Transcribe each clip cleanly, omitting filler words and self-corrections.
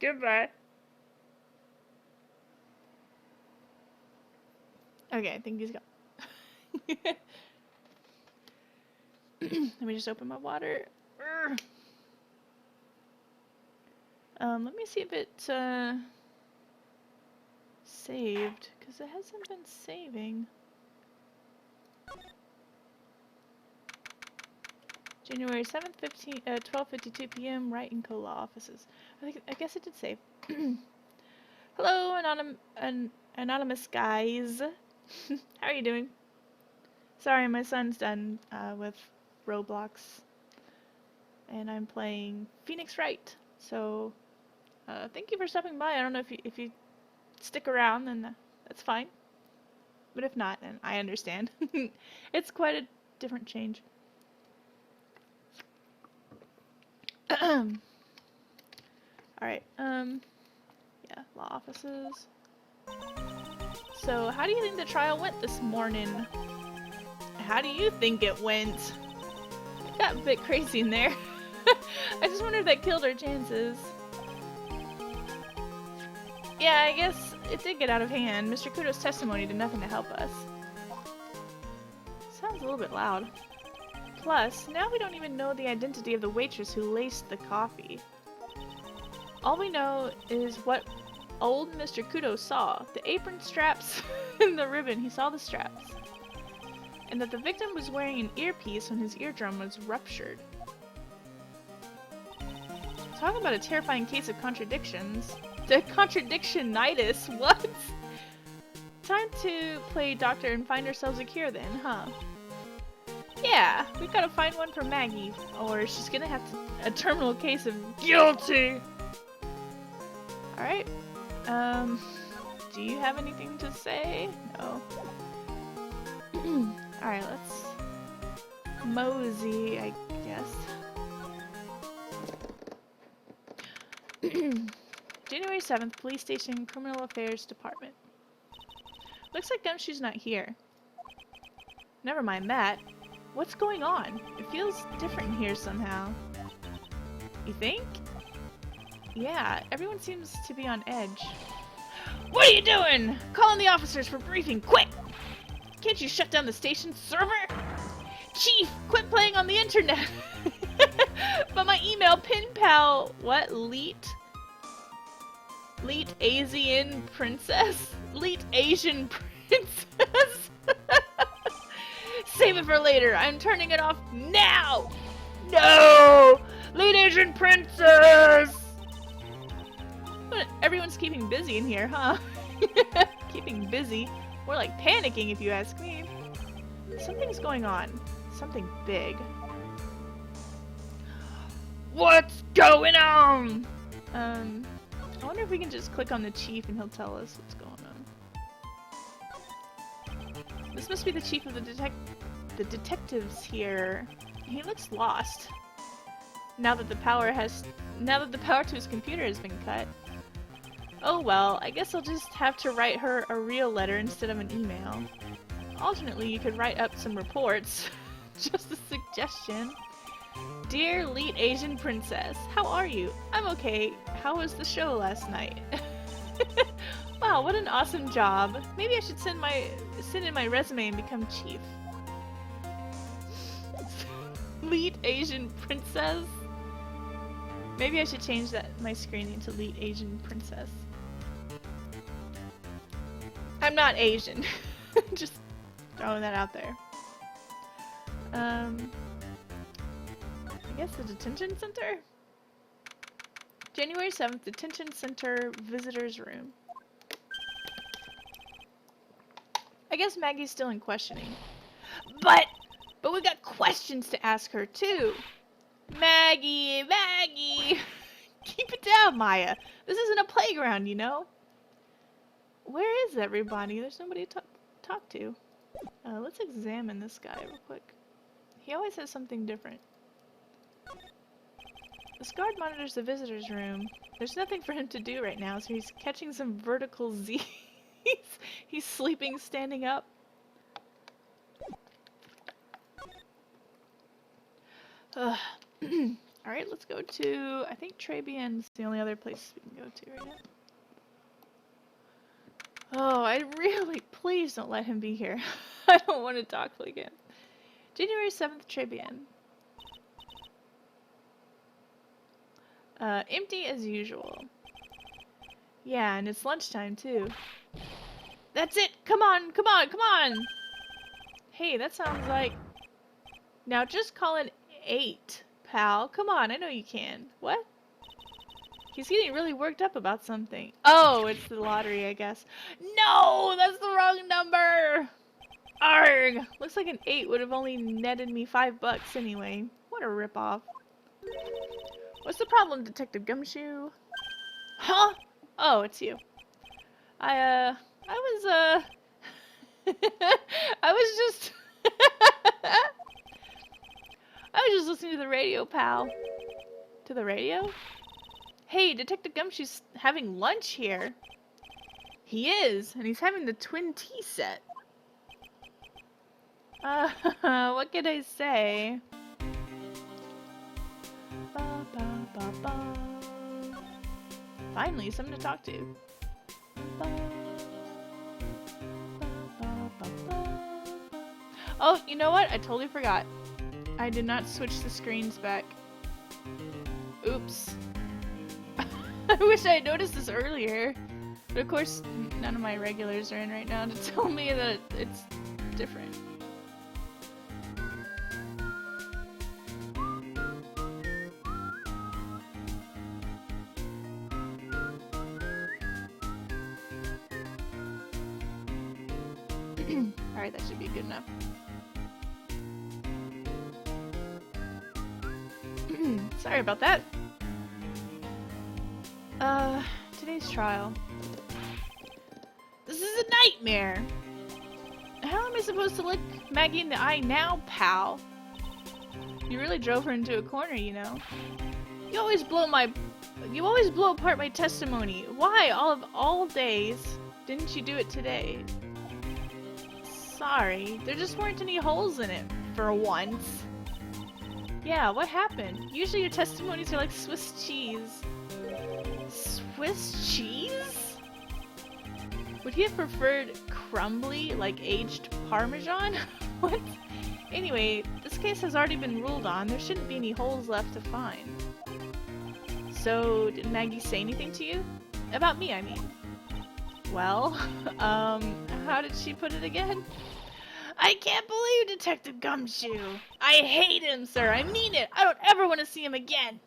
Goodbye. Okay, I think he's gone. Let me just open my water. Let me see if it saved, because it hasn't been saving. January 7th, 12:52 p.m. Wright and Co. Law offices. I guess it did save. Hello, anonymous guys. How are you doing? Sorry, my son's done with Roblox, and I'm playing Phoenix Wright. So, thank you for stopping by. I don't know if you stick around, then that's fine. But if not, then I understand. It's quite a different change. Alright, yeah, law offices. So, how do you think the trial went this morning? How do you think it went? It got a bit crazy in there. I just wonder if that killed our chances. Yeah, I guess it did get out of hand. Mr. Kudo's testimony did nothing to help us. Sounds a little bit loud. Plus, now we don't even know the identity of the waitress who laced the coffee. All we know is what old Mr. Kudo saw. The apron straps and the ribbon. He saw the straps. And that the victim was wearing an earpiece when his eardrum was ruptured. Talking about a terrifying case of contradictions. The contradictionitis, what? Time to play doctor and find ourselves a cure then, huh? Yeah, we gotta find one for Maggie, or she's gonna have a terminal case of guilty. Alright, do you have anything to say? No. Alright, let's mosey, I guess. January 7th, Police Station, Criminal Affairs Department. Looks like Gumshoe's not here. Never mind that. What's going on? It feels different here somehow. You think? Yeah, everyone seems to be on edge. What are you doing? Calling the officers for briefing, quick! Can't you shut down the station server? Chief, quit playing on the internet! But my email pin pal, what, Leet Asian princess? Leet Asian princess? Save it for later. I'm turning it off now. No! Leet Asian princess! Everyone's keeping busy in here, huh? Keeping busy. More like panicking if you ask me. Something's going on. Something big. What's going on? I wonder if we can just click on the chief and he'll tell us what's going on. This must be the chief of the detectives here. He looks lost. Now that the power to his computer has been cut. Oh well, I guess I'll just have to write her a real letter instead of an email. Alternately, you could write up some reports. Just a suggestion. Dear Leet Asian Princess, how are you? I'm okay. How was the show last night? Wow, what an awesome job. Maybe I should send in my resume and become chief. Leet Asian Princess? Maybe I should change my screening to Leet Asian Princess. I'm not Asian. Just throwing that out there. I guess the detention center? January 7th, detention center visitors room. I guess Maggie's still in questioning. But we got questions to ask her too. Maggie! Keep it down, Maya. This isn't a playground, you know? Where is everybody? There's nobody to talk to. Let's examine this guy real quick. He always has something different. This guard monitors the visitor's room. There's nothing for him to do right now, so he's catching some vertical Z's. He's sleeping standing up. Alright, let's go to... I think Tribulations is the only other place we can go to right now. Oh, I really... Please don't let him be here. I don't want to talk like him. January 7th, Tribune. Empty as usual. Yeah, and it's lunchtime too. That's it! Come on, come on, come on! Hey, that sounds like... Now just call an 8, pal. Come on, I know you can. What? He's getting really worked up about something. Oh, it's the lottery, I guess. No! That's the wrong number! Arg! Looks like an 8 would have only netted me $5 anyway. What a ripoff. What's the problem, Detective Gumshoe? Huh? Oh, it's you. I was just... I was just listening to the radio, pal. To the radio? Hey, Detective Gumshoe's having lunch here. He is, and he's having the twin tea set. What can I say? Ba, ba, ba, ba. Finally, someone to talk to. Ba, ba, ba, ba, ba. Oh, you know what? I totally forgot. I did not switch the screens back. Oops. I wish I had noticed this earlier. But of course, none of my regulars are in right now to tell me that it's different. Alright, that should be good enough. Sorry about that. Today's trial. This is a nightmare! How am I supposed to look Maggie in the eye now, pal? You really drove her into a corner, you know. You always blow apart my testimony. Why, all days, didn't you do it today? Sorry, there just weren't any holes in it, for once. Yeah, what happened? Usually your testimonies are like Swiss cheese. Swiss cheese? Would he have preferred crumbly, like aged Parmesan? What? Anyway, this case has already been ruled on. There shouldn't be any holes left to find. So, did Maggie say anything to you? About me, I mean. Well, how did she put it again? I can't believe Detective Gumshoe! I hate him, sir! I mean it! I don't ever want to see him again!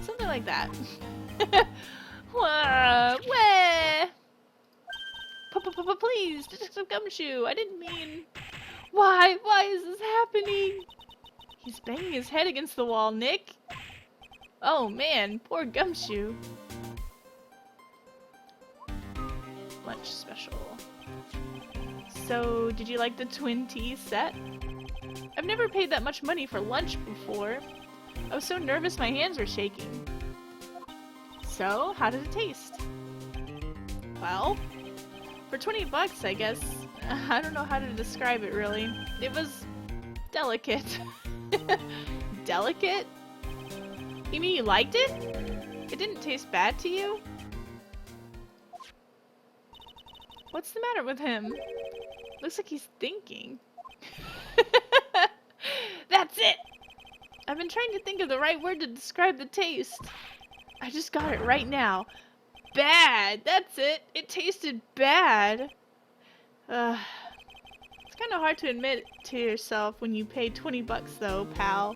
Something like that. Please, Detective Gumshoe, I didn't mean... Why is this happening? He's banging his head against the wall, Nick. Oh man, poor Gumshoe. Lunch special. So, did you like the twin tea set? I've never paid that much money for lunch before. I was so nervous my hands were shaking. So, how did it taste? Well, for $20, I guess. I don't know how to describe it really. It was delicate. Delicate? You mean you liked it? It didn't taste bad to you? What's the matter with him? Looks like he's thinking. That's it! I've been trying to think of the right word to describe the taste. I just got it right now. Bad! That's it! It tasted bad! It's kind of hard to admit to yourself when you pay $20 though, pal.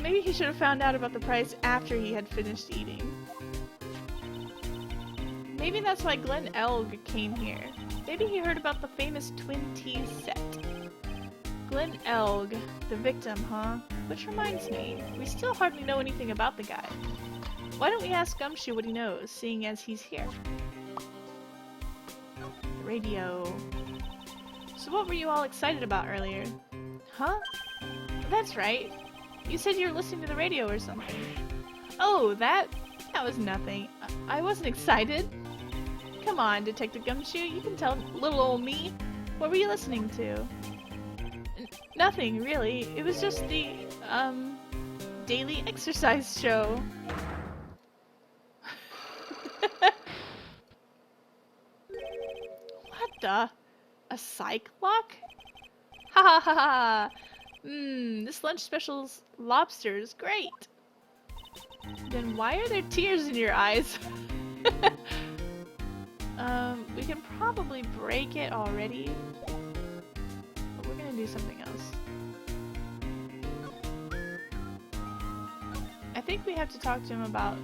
Maybe he should have found out about the price after he had finished eating. Maybe that's why Glenn Elg came here. Maybe he heard about the famous twin tea set. Glenn Elg, the victim, huh? Which reminds me, we still hardly know anything about the guy. Why don't we ask Gumshoe what he knows, seeing as he's here? The radio. So what were you all excited about earlier? Huh? That's right. You said you were listening to the radio or something. Oh, that was nothing. I wasn't excited. Come on, Detective Gumshoe, you can tell little old me. What were you listening to? Nothing, really. It was just the, daily exercise show. What the? A psych lock? Ha ha ha ha! This lunch special's lobsters. Great! Then why are there tears in your eyes? We can probably break it already. But we're gonna do something else. I think we have to talk to him about,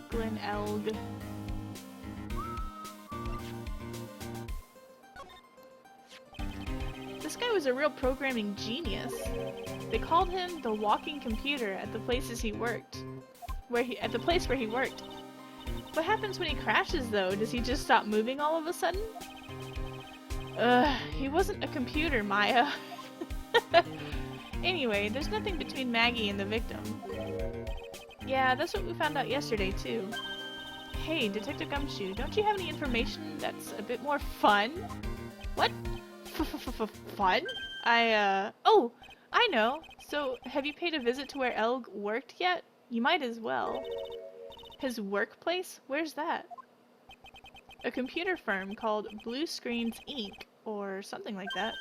Glen Elg. This guy was a real programming genius. They called him the walking computer at the places he worked. At the place where he worked. What happens when he crashes though? Does he just stop moving all of a sudden? He wasn't a computer, Maya. Anyway, there's nothing between Maggie and the victim. Yeah, that's what we found out yesterday too. Hey, Detective Gumshoe, don't you have any information that's a bit more fun? What? Fun? Oh! I know! So, have you paid a visit to where Elg worked yet? You might as well. His workplace? Where's that? A computer firm called Blue Screens Inc. or something like that.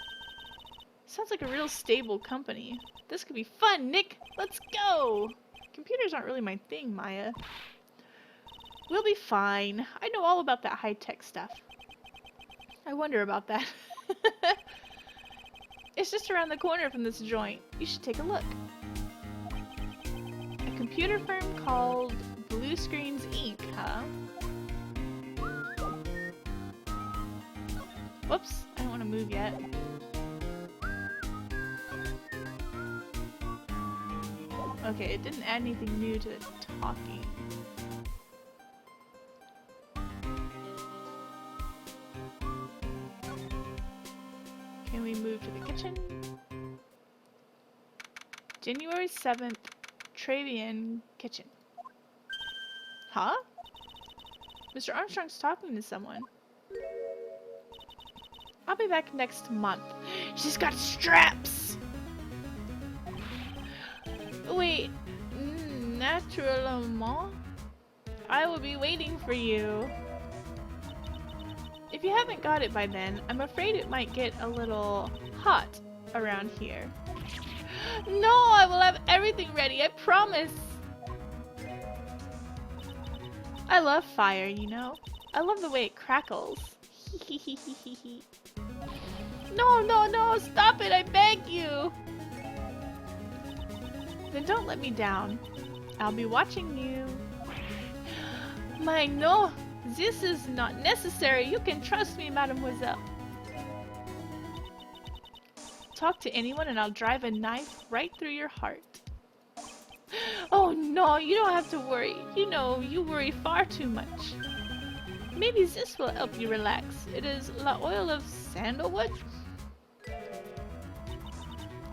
Sounds like a real stable company. This could be fun, Nick! Let's go! Computers aren't really my thing, Maya. We'll be fine. I know all about that high-tech stuff. I wonder about that. It's just around the corner from this joint. You should take a look. A computer firm called Blue Screens Inc., huh? Whoops, I don't want to move yet. Okay, it didn't add anything new to the talking. Can we move to the kitchen? January 7th, Travian kitchen. Huh? Mr. Armstrong's talking to someone. I'll be back next month. She's got straps! Wait, naturellement? I will be waiting for you. If you haven't got it by then, I'm afraid it might get a little hot around here. No, I will have everything ready, I promise! I love fire, you know? I love the way it crackles. No, stop it, I beg you! Then don't let me down. I'll be watching you. No, this is not necessary. You can trust me, mademoiselle. Talk to anyone and I'll drive a knife right through your heart. Oh no, you don't have to worry. You know, you worry far too much. Maybe this will help you relax. It is la oil of sandalwood.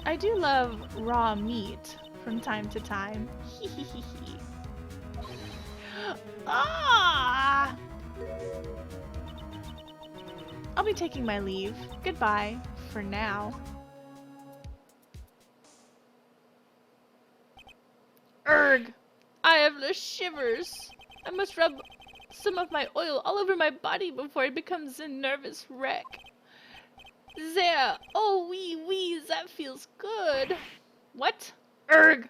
I do love raw meat from time to time. Ah! I'll be taking my leave. Goodbye, for now. Urgh! I have the shivers. I must rub some of my oil all over my body before it becomes a nervous wreck. There! Oh, wee, that feels good. What? Urgh!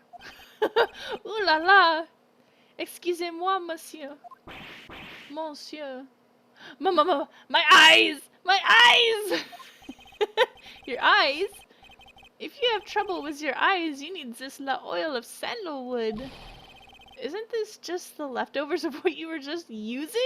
Ooh la la! Excusez-moi, monsieur. Monsieur. My eyes! My eyes! Your eyes? If you have trouble with your eyes, you need this la oil of sandalwood. Isn't this just the leftovers of what you were just using?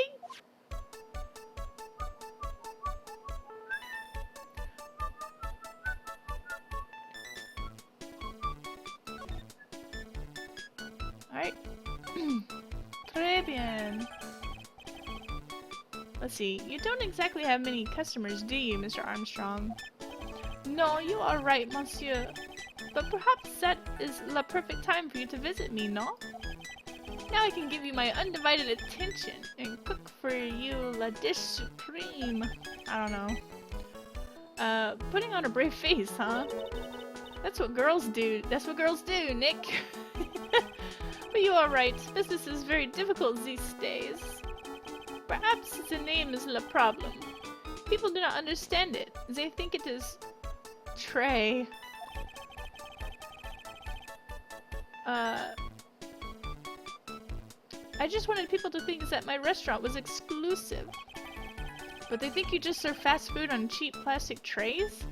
Alright. Très bien. Let's see. You don't exactly have many customers, do you, Mr. Armstrong? No, you are right, monsieur. But perhaps that is the perfect time for you to visit me, no? Now I can give you my undivided attention and cook for you la dish supreme. I don't know. Putting on a brave face, huh? That's what girls do. That's what girls do, Nick. But you are right. Business is very difficult these days. Perhaps the name is the problem. People do not understand it. They think it is Trey. I just wanted people to think that my restaurant was exclusive. But they think you just serve fast food on cheap plastic trays?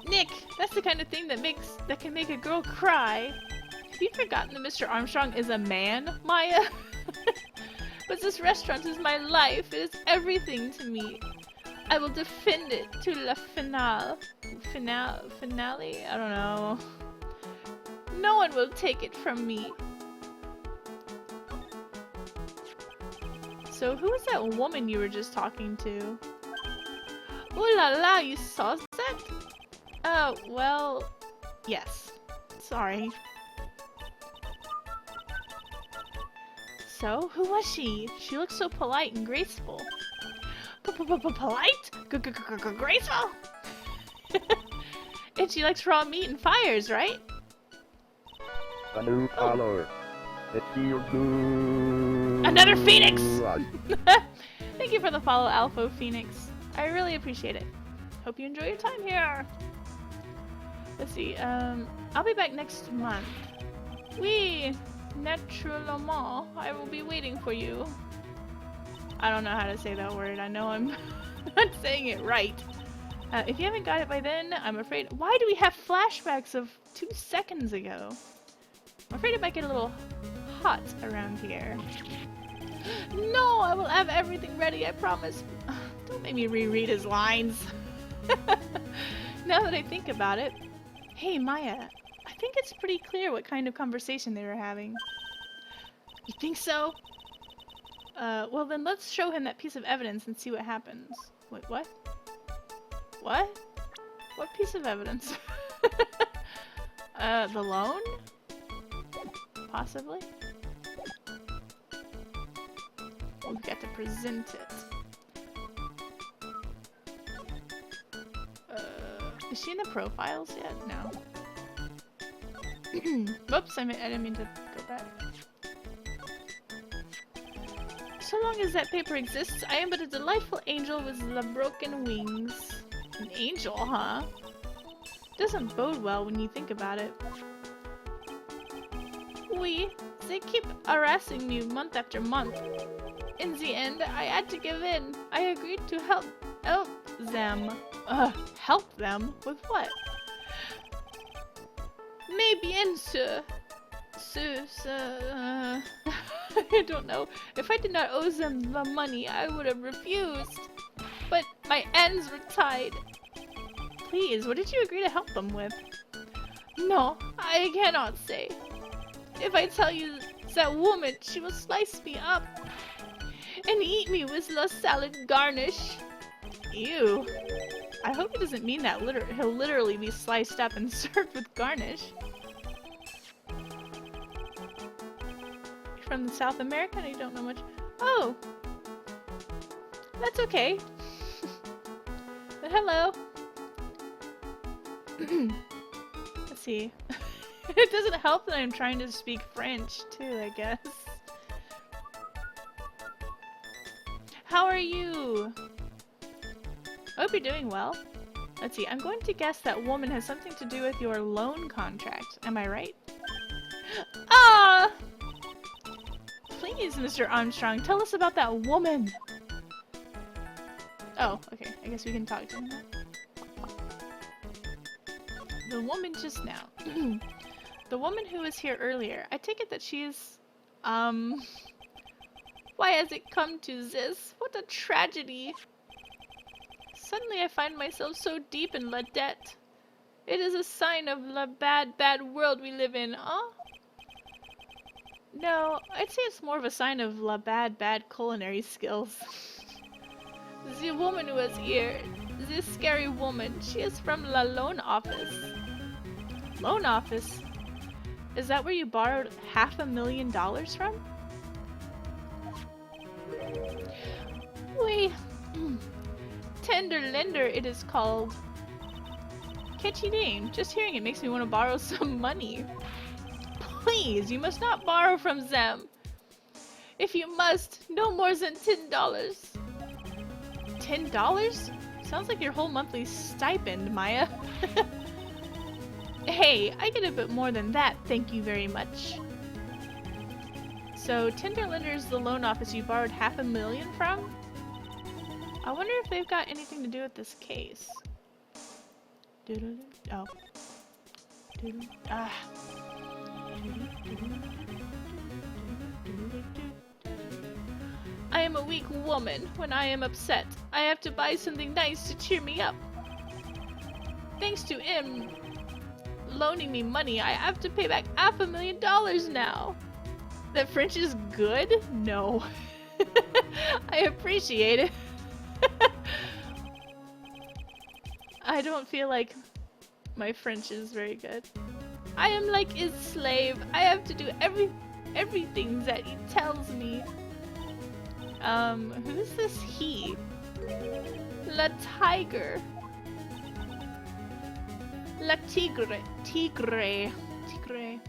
Nick, that's the kind of thing that can make a girl cry. Have you forgotten that Mr. Armstrong is a man, Maya? But this restaurant is my life. It is everything to me. I will defend it to la finale? I don't know. No one will take it from me. So who was that woman you were just talking to? Ooh la la, you saw that? Oh, well, yes. Sorry. So, who was she? She looked so polite and graceful. Polite? Graceful? And she likes raw meat and fires, right? A new color. It feels good. Another Phoenix! Thank you for the follow, Alpha Phoenix. I really appreciate it. Hope you enjoy your time here. Let's see, I'll be back next month. Oui, naturellement. I will be waiting for you. I don't know how to say that word. I know I'm not saying it right. If you haven't got it by then, I'm afraid... Why do we have flashbacks of 2 seconds ago? I'm afraid it might get a little hot around here. No, I will have everything ready, I promise. Don't make me reread his lines. Now that I think about it. Hey, Maya, I think it's pretty clear what kind of conversation they were having. You think so? Well then let's show him that piece of evidence and see what happens. Wait, what? What? What piece of evidence? The loan? Possibly? We've got to present it. Is she in the profiles yet? No. Whoops, I didn't mean to go back. So long as that paper exists, I am but a delightful angel with the broken wings. An angel, huh? Doesn't bode well when you think about it. Oui, they keep harassing me month after month. In the end, I had to give in. I agreed to help them. Help them? With what? Mais bien sûr. I don't know. If I did not owe them the money, I would have refused. But my ends were tied. Please, what did you agree to help them with? No, I cannot say. If I tell you that woman, she will slice me up and eat me with the salad garnish. Ew. I hope he doesn't mean that he'll literally be sliced up and served with garnish. You're from South America and you don't know much. Oh! That's okay. But hello. Let's see. It doesn't help that I'm trying to speak French too, I guess. How are you? I hope you're doing well. Let's see, I'm going to guess that woman has something to do with your loan contract. Am I right? Ah! Please, Mr. Armstrong, tell us about that woman. Oh, okay. I guess we can talk to him. The woman just now. The woman who was here earlier. I take it that she's... Why has it come to this? What a tragedy. Suddenly I find myself so deep in la debt. It is a sign of the bad, bad world we live in, huh? No, I'd say it's more of a sign of la bad, bad culinary skills. The woman who was here, this scary woman, she is from the loan office. Loan office? Is that where you borrowed $500,000 from? Tender Lender it is called. Catchy name. Just hearing it makes me want to borrow some money. Please, you must not borrow from them. If you must, no more than $10. $10? Sounds like your whole monthly stipend, Maya. Hey, I get a bit more than that, thank you very much. So, Tenderlender's the loan office you borrowed $500,000 from? I wonder if they've got anything to do with this case. Oh. Ah. I am a weak woman. When I am upset, I have to buy something nice to cheer me up. Thanks to him loaning me money, I have to pay back $500,000 now. That French is good? No. I appreciate it. I don't feel like my French is very good. I am like his slave. I have to do everything that he tells me. Who's this he? La Tiger. La Tigre. Tigre. Tigre.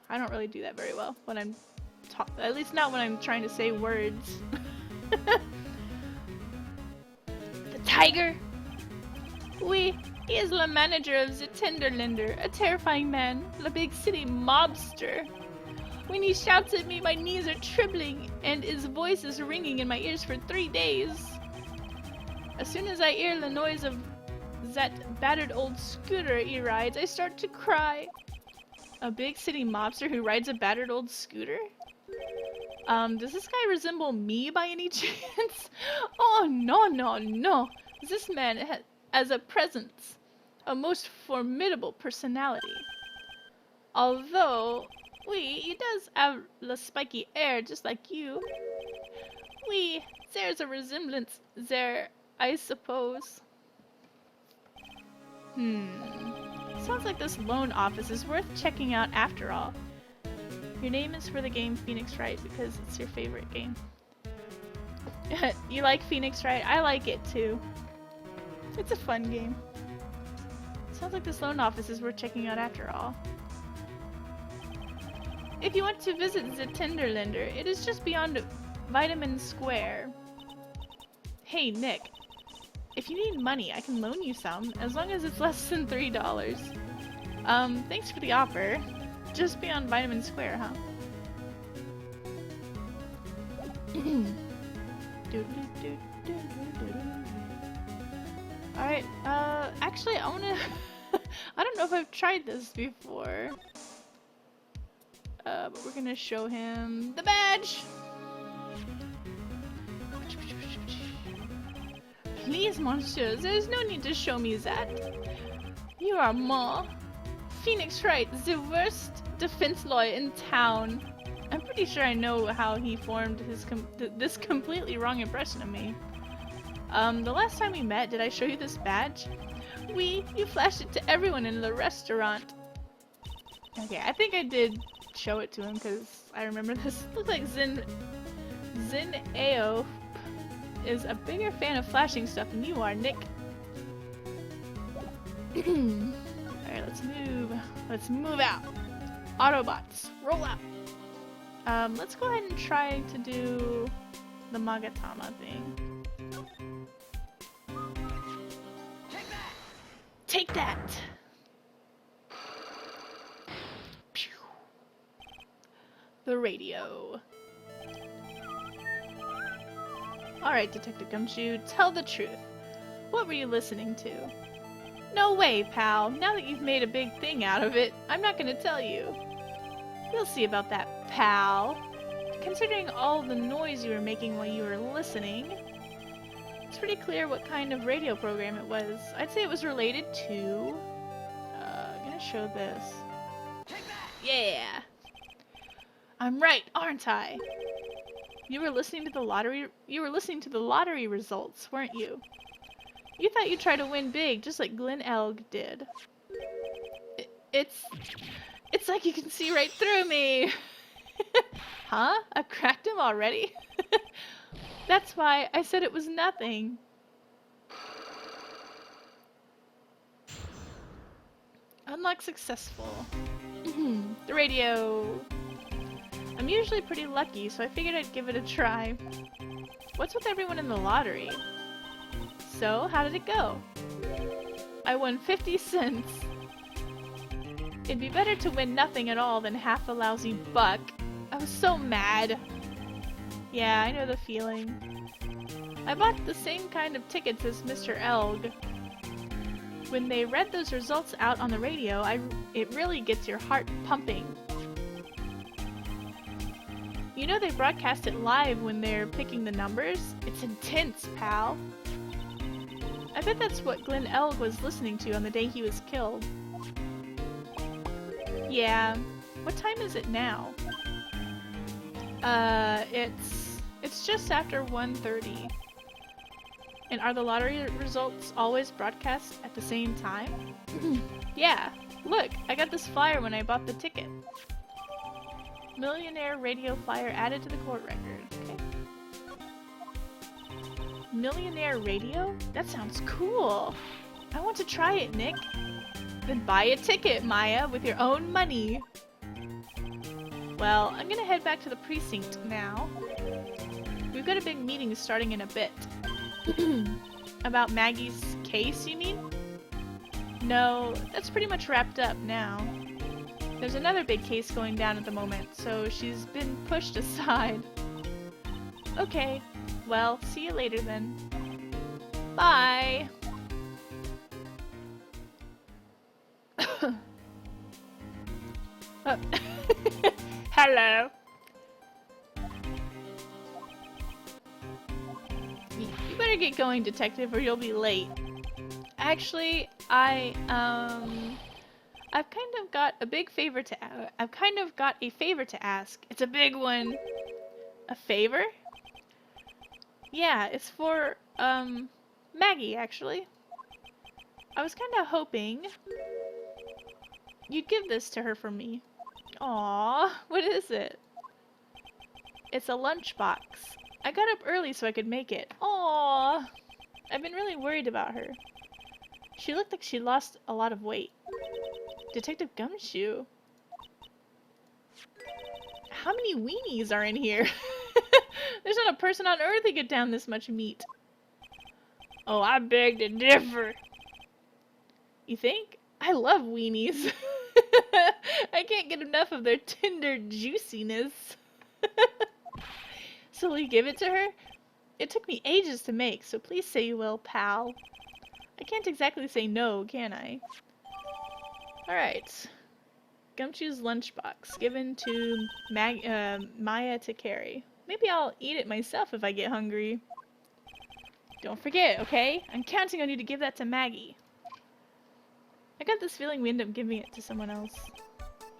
I don't really do that very well when I'm at least not when I'm trying to say words. The tiger? Oui, he is the manager of the Tenderlender, a terrifying man, the big city mobster. When he shouts at me, my knees are trembling and his voice is ringing in my ears for 3 days. As soon as I hear the noise of that battered old scooter he rides, I start to cry. A big city mobster who rides a battered old scooter? Does this guy resemble me by any chance? Oh, no, no, no. This man has a presence, a most formidable personality. Although, he does have the spiky air just like you. There's a resemblance there, I suppose. Sounds like this loan office is worth checking out after all. Your name is for the game Phoenix Wright because it's your favorite game. You like Phoenix Wright? I like it too. It's a fun game. Sounds like this loan office is worth checking out after all. If you want to visit the Tenderlender, it is just beyond Vitamin Square. Hey Nick, if you need money, I can loan you some, as long as it's less than $3. Thanks for the offer. Just beyond Vitamin Square, huh? Alright, actually I wanna... I don't know if I've tried this before. But we're gonna show him the badge! Please, monsieur, there's no need to show me that. You are more. Phoenix Wright, the worst defense lawyer in town. I'm pretty sure I know how he formed his this completely wrong impression of me. The last time we met, did I show you this badge? You flashed it to everyone in the restaurant. Okay, I think I did show it to him because I remember this. Looks like Zin Ao is a bigger fan of flashing stuff than you are, Nick. Alright, let's move. Let's move out. Autobots, roll out. Let's go ahead and try to do the Magatama thing. Take that! Pew. The radio. Alright, Detective Gumshoe, tell the truth. What were you listening to? No way, pal. Now that you've made a big thing out of it, I'm not gonna tell you. You'll see about that, pal. Considering all the noise you were making while you were listening, it's pretty clear what kind of radio program it was. I'd say it was related to... I'm gonna show this. Yeah! I'm right, aren't I? You were listening to the lottery results, weren't you? You thought you'd try to win big, just like Glenn Elg did. It's like you can see right through me! Huh? I've cracked him already? That's why I said it was nothing. Unlock successful. The radio. I'm usually pretty lucky, so I figured I'd give it a try. What's with everyone in the lottery? So, how did it go? I won 50 cents. It'd be better to win nothing at all than half a lousy buck. I was so mad. Yeah, I know the feeling. I bought the same kind of tickets as Mr. Elg. When they read those results out on the radio, it really gets your heart pumping. You know they broadcast it live when they're picking the numbers? It's intense, pal. I bet that's what Glenn Elg was listening to on the day he was killed. Yeah. What time is it now? It's just after 1:30. And are the lottery results always broadcast at the same time? Yeah. Look, I got this flyer when I bought the ticket. Millionaire radio flyer added to the court record. Okay. Millionaire radio? That sounds cool. I want to try it, Nick. Then buy a ticket, Maya, with your own money. Well, I'm gonna head back to the precinct now. We've got a big meeting starting in a bit. About Maggie's case, you mean? No, that's pretty much wrapped up now. There's another big case going down at the moment, so she's been pushed aside. Okay, well, see you later then. Bye! Oh. Hello! You better get going, detective, or you'll be late. Actually, I've kind of got a favor to ask. It's a big one. A favor? Yeah, it's for, Maggie, actually. I was kind of hoping you'd give this to her for me. Aww, what is it? It's a lunchbox. I got up early so I could make it. Aww. I've been really worried about her. She looked like she lost a lot of weight. Detective Gumshoe. How many weenies are in here? There's not a person on earth who could down this much meat. Oh, I beg to differ. You think? I love weenies. I can't get enough of their tender juiciness. So will you give it to her? It took me ages to make, so please say you will, pal. I can't exactly say no, can I? Alright. Gumshoe's lunchbox, given to Maya to carry. Maybe I'll eat it myself if I get hungry. Don't forget, okay? I'm counting on you to give that to Maggie. I got this feeling we end up giving it to someone else.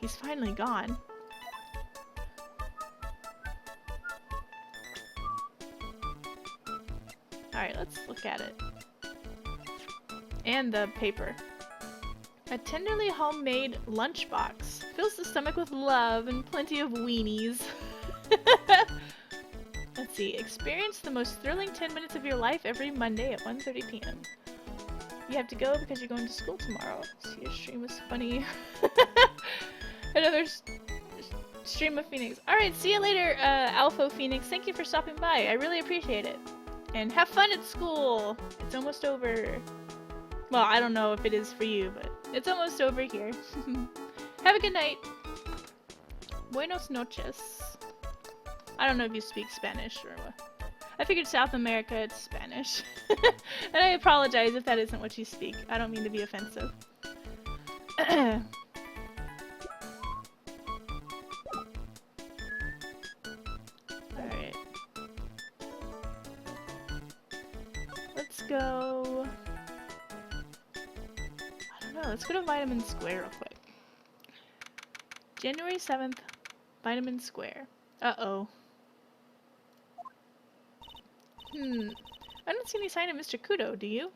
He's finally gone. Alright, let's look at it. And the paper. A tenderly homemade lunchbox. Fills the stomach with love and plenty of weenies. Let's see. Experience the most thrilling 10 minutes of your life every Monday at 1:30 p.m. You have to go because you're going to school tomorrow. See, your stream was funny. Another stream of Phoenix. Alright, see you later, Alpha Phoenix. Thank you for stopping by. I really appreciate it. And have fun at school. It's almost over. Well, I don't know if it is for you, but it's almost over here. Have a good night. Buenos noches. I don't know if you speak Spanish or what. I figured South America, it's Spanish. And I apologize if that isn't what you speak. I don't mean to be offensive. Alright. Let's go... I don't know, let's go to Vitamin Square real quick. January 7th, Vitamin Square. Uh-oh. I don't see any sign of Mr. Kudo, do you?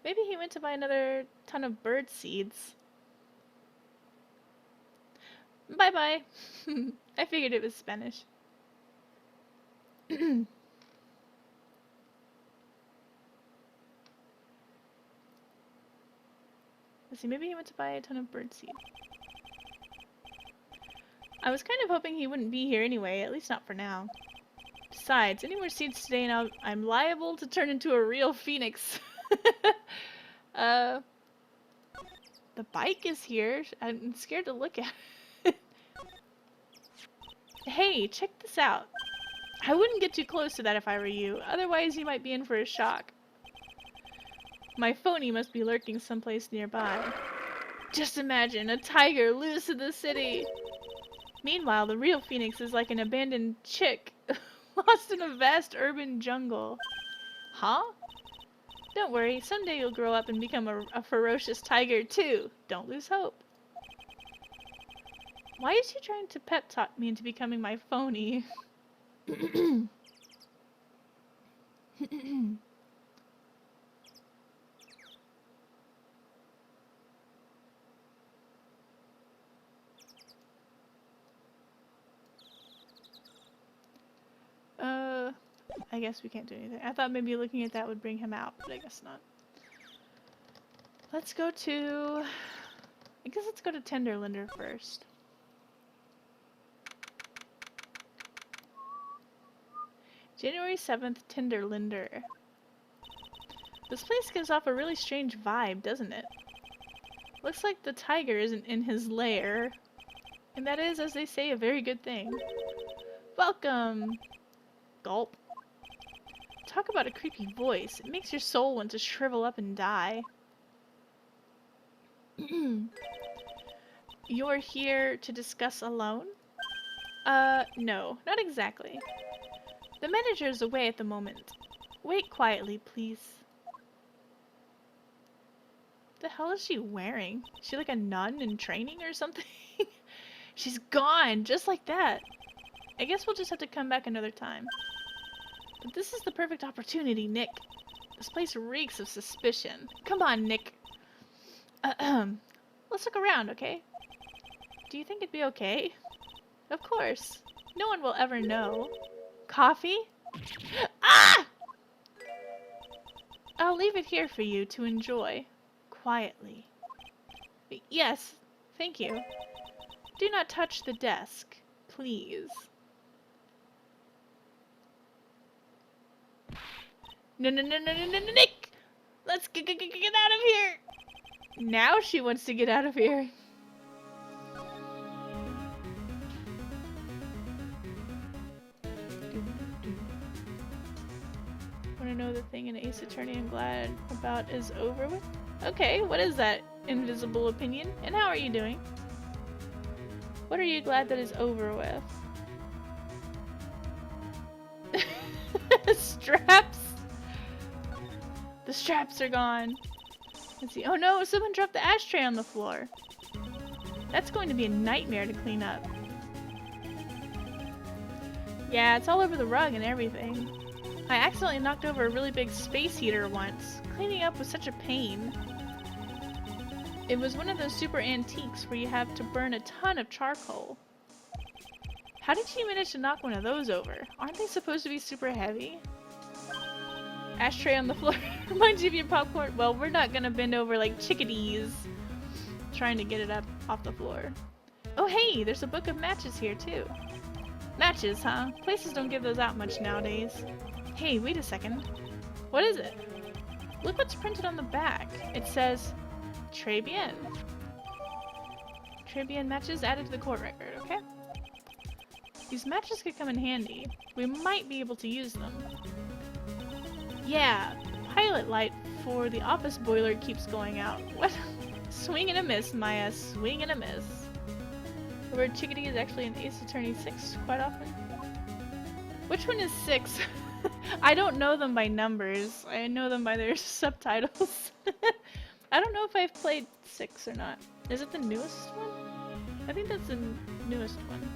Maybe he went to buy another ton of bird seeds. Bye bye. I figured it was Spanish. Let's see, maybe he went to buy a ton of birdseed. I was kind of hoping he wouldn't be here anyway, at least not for now. Besides, any more seeds today and I'm liable to turn into a real phoenix. The bike is here. I'm scared to look at it. Hey, check this out. I wouldn't get too close to that if I were you, otherwise you might be in for a shock. My phony must be lurking someplace nearby. Just imagine, a tiger loose in the city! Meanwhile, the real phoenix is like an abandoned chick, lost in a vast urban jungle. Huh? Don't worry, someday you'll grow up and become a ferocious tiger too. Don't lose hope. Why is she trying to pep talk me into becoming my phony? I guess we can't do anything. I thought maybe looking at that would bring him out, but I guess not. Let's go to... I guess let's go to Tenderlinder first. January 7th, Tenderlinder. This place gives off a really strange vibe, doesn't it? Looks like the tiger isn't in his lair. And that is, as they say, a very good thing. Welcome! Gulp. Talk about a creepy voice. It makes your soul want to shrivel up and die. You're here to discuss alone? No, not exactly. The manager is away at the moment. Wait quietly, please. The hell is she wearing? Is she like a nun in training or something? She's gone, just like that. I guess we'll just have to come back another time. But this is the perfect opportunity, Nick. This place reeks of suspicion. Come on, Nick. Let's look around, okay? Do you think it'd be okay? Of course. No one will ever know. Coffee? Ah! I'll leave it here for you to enjoy. Quietly. Yes, thank you. Do not touch the desk, please. No, Nick! Let's get out of here! Now she wants to get out of here. Want to know the thing an Ace Attorney I'm glad about is over with? Okay, what is that invisible opinion? And how are you doing? What are you glad that is over with? Straps! The straps are gone. Let's see. Oh no, someone dropped the ashtray on the floor. That's going to be a nightmare to clean up. Yeah, it's all over the rug and everything. I accidentally knocked over a really big space heater once. Cleaning up was such a pain. It was one of those super antiques where you have to burn a ton of charcoal. How did she manage to knock one of those over? Aren't they supposed to be super heavy? Ashtray on the floor reminds you of your popcorn. Well, we're not gonna bend over like chickadees trying to get it up off the floor. Oh hey, there's a book of matches here too. Matches, huh? Places don't give those out much nowadays. Hey, wait a second. What is it? Look what's printed on the back. It says, Très bien. Très bien matches added to the court record, okay? These matches could come in handy. We might be able to use them. Yeah, pilot light for the office boiler keeps going out. What? Swing and a miss, Maya. Swing and a miss. The word chickadee is actually in Ace Attorney 6 quite often. Which one is 6? I don't know them by numbers. I know them by their subtitles. I don't know if I've played 6 or not. Is it the newest one? I think that's the newest one.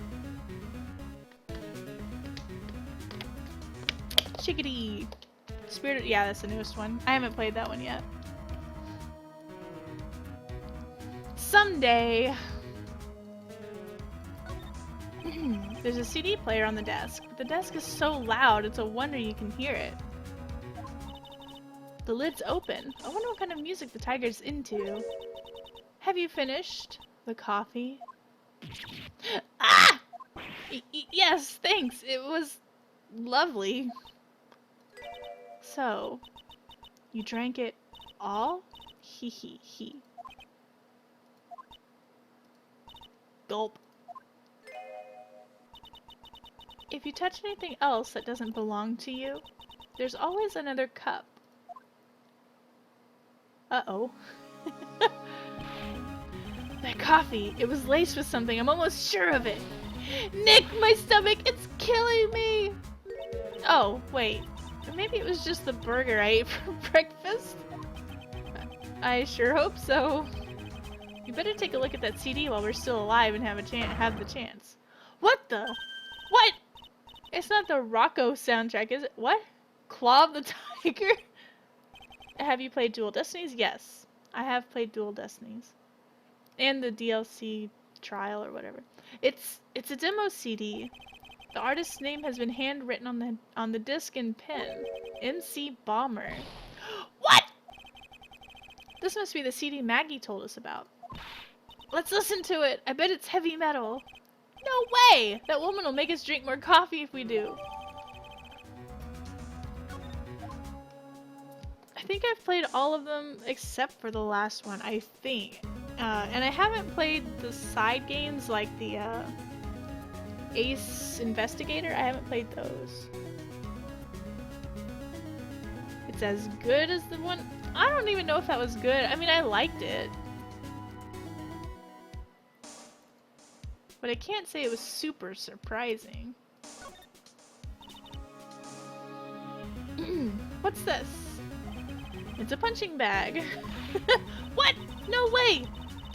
Chickadee! Spirited, yeah, that's the newest one. I haven't played that one yet. Someday! There's a CD player on the desk, but the desk is so loud it's a wonder you can hear it. The lid's open. I wonder what kind of music the tiger's into. Have you finished the coffee? Ah! Yes, thanks. It was lovely. So, you drank it all? Hee hee hee. Gulp. If you touch anything else that doesn't belong to you, there's always another cup. Uh-oh. That coffee, it was laced with something. I'm almost sure of it. Nick, my stomach, it's killing me! Oh, wait. Maybe it was just the burger I ate for breakfast? I sure hope so. You better take a look at that CD while we're still alive and have the chance. What the? What? It's not the Rocco soundtrack, is it? What? Claw of the Tiger? Have you played Dual Destinies? Yes. I have played Dual Destinies. And the DLC trial or whatever. It's a demo CD. The artist's name has been handwritten on the disc in pen. MC Bomber. What? This must be the CD Maggie told us about. Let's listen to it. I bet it's heavy metal. No way! That woman will make us drink more coffee if we do. I think I've played all of them except for the last one, I think. And I haven't played the side games like the Ace Investigator. I haven't played those. It's as good as the one. I don't even know if that was good. I mean, I liked it. But I can't say it was super surprising. What's this? It's a punching bag. What? No way!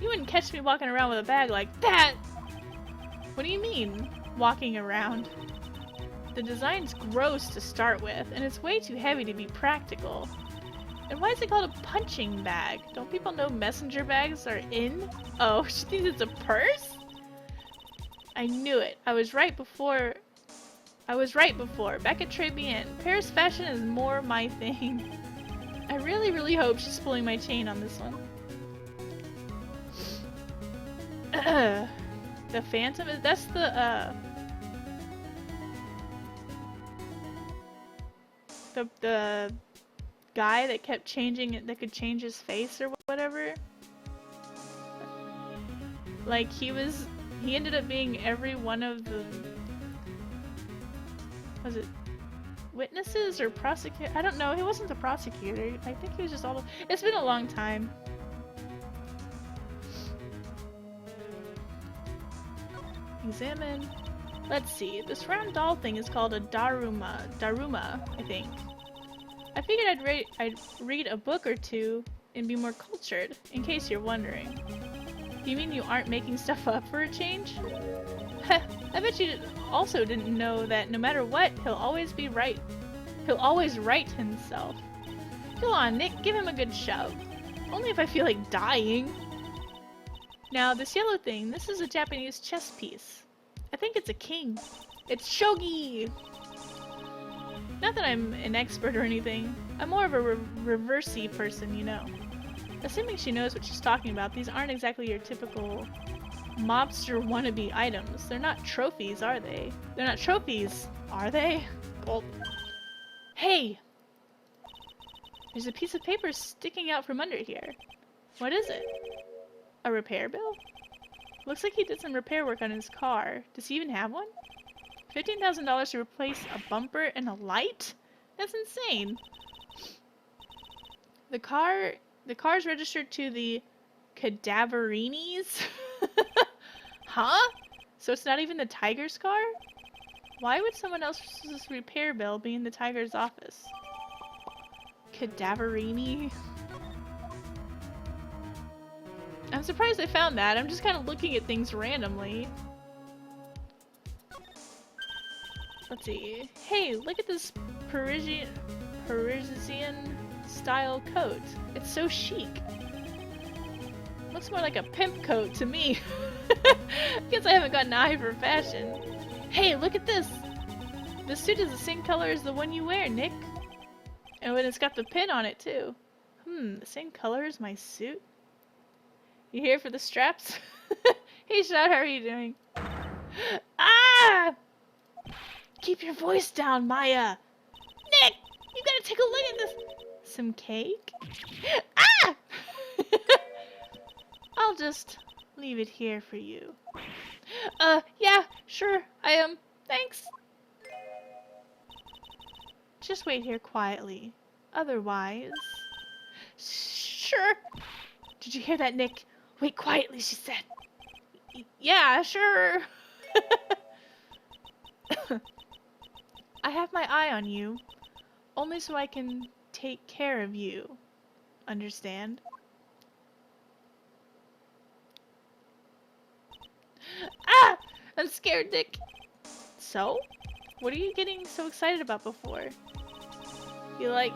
You wouldn't catch me walking around with a bag like that! What do you mean, walking around? The design's gross to start with, and it's way too heavy to be practical. And why is it called a punching bag? Don't people know messenger bags are in? Oh, she thinks it's a purse? I knew it. I was right before. Back at Tribulations. Paris fashion is more my thing. I really, really hope she's pulling my chain on this one. The Phantom is that's the guy that kept changing it, that could change his face or whatever. Like he ended up being every one of the, was it witnesses or prosecutor? I don't know. He wasn't the prosecutor. I think he was just all. It's been a long time. Examine. Let's see. This round doll thing is called a Daruma, I think. I figured I'd read a book or two and be more cultured, in case you're wondering. You mean you aren't making stuff up for a change? I bet you also didn't know that no matter what, he'll always be right. He'll always right himself. Go on, Nick, give him a good shove. Only if I feel like dying. Now, this yellow thing, this is a Japanese chess piece. I think it's a king. It's shogi! Not that I'm an expert or anything. I'm more of a reversey person, you know. Assuming she knows what she's talking about, these aren't exactly your typical mobster wannabe items. They're not trophies, are they? They're not trophies, are they? Gulp. Hey! There's a piece of paper sticking out from under here. What is it? A repair bill? Looks like he did some repair work on his car. Does he even have one? $15,000 to replace a bumper and a light? That's insane. The car's registered to the Cadaverinis? Huh? So it's not even the tiger's car? Why would someone else's repair bill be in the tiger's office? Cadaverini? I'm surprised I found that. I'm just kind of looking at things randomly. Let's see. Hey, look at this Parisian style coat. It's so chic. Looks more like a pimp coat to me. Guess I haven't got an eye for fashion. Hey, look at this! The suit is the same color as the one you wear, Nick. And when it's got the pin on it, too. The same color as my suit? You here for the straps? Hey, Shot, how are you doing? Ah! Keep your voice down, Maya! Nick! You gotta take a look at this! Some cake? Ah! I'll just leave it here for you. Yeah, sure, thanks. Just wait here quietly. Otherwise... Sure. Did you hear that, Nick? Wait quietly, she said. Yeah, sure. I have my eye on you. Only so I can take care of you. Understand? Ah! I'm scared, Nick. So? What are you getting so excited about before? You like...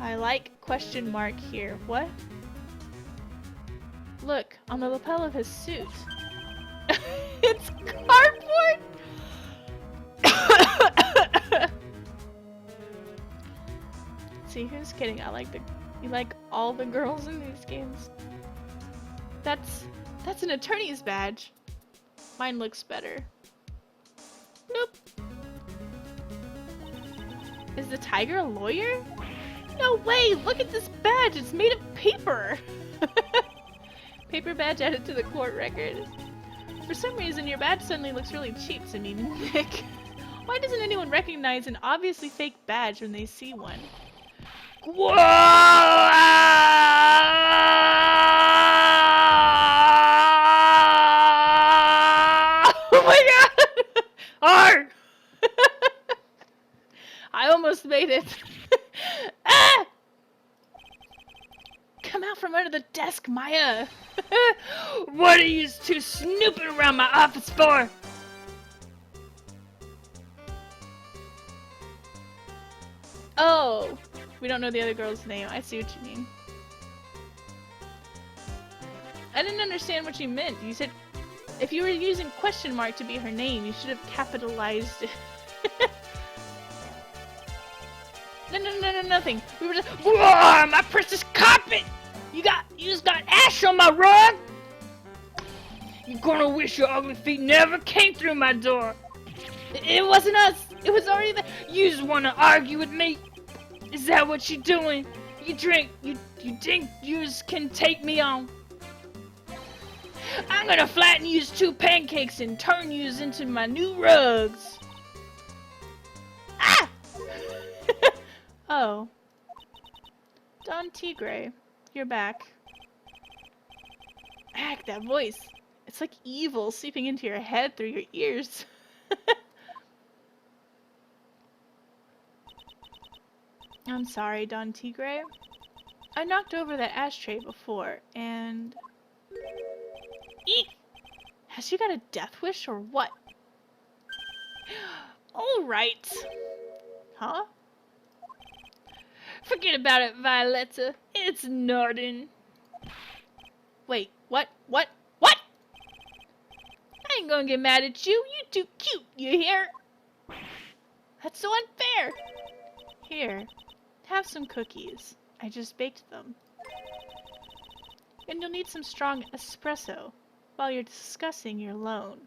I like question mark here. What? Look, on the lapel of his suit. It's cardboard! See, who's kidding? You like all the girls in these games. That's an attorney's badge. Mine looks better. Nope. Is the tiger a lawyer? No way! Look at this badge! It's made of paper! Paper badge added to the court record. For some reason, your badge suddenly looks really cheap to me, Nick. Why doesn't anyone recognize an obviously fake badge when they see one? Whoa! Oh my god! Arr! I almost made it. Ah! Come out from under the desk, Maya! What are you two snooping around my office for? Oh, we don't know the other girl's name. I see what you mean. I didn't understand what you meant. You said if you were using question mark to be her name, you should have capitalized it. No, nothing. We were just. Whoa, my precious carpet! You just got ash on my rug! You're gonna wish your ugly feet never came through my door. It wasn't us. It was already there. You just wanna argue with me? Is that what you're doing? You think you just can take me on? I'm gonna flatten yous two pancakes and turn yous into my new rugs. Ah! Oh. Don Tigre, you're back. Heck, that voice. It's like evil seeping into your head through your ears. I'm sorry, Don Tigre. I knocked over that ashtray before, and... Eek! Has she got a death wish or what? Alright. Huh? Forget about it, Violetta. It's nothing. Wait, what? What? I ain't gonna get mad at you. You too cute, you hear? That's so unfair. Here, have some cookies. I just baked them. And you'll need some strong espresso while you're discussing your loan.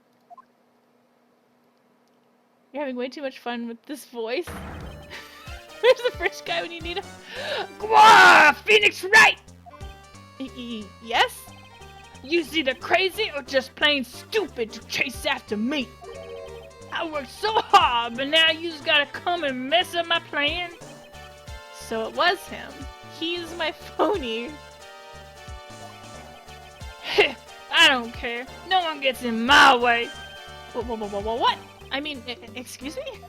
You're having way too much fun with this voice. Where's the first guy when you need him? Gwah! Phoenix Wright! Yes? You's either crazy or just plain stupid to chase after me. I worked so hard, but now you's gotta come and mess up my plan. So it was him. He's my phony. I don't care. No one gets in my way. What? I mean, excuse me?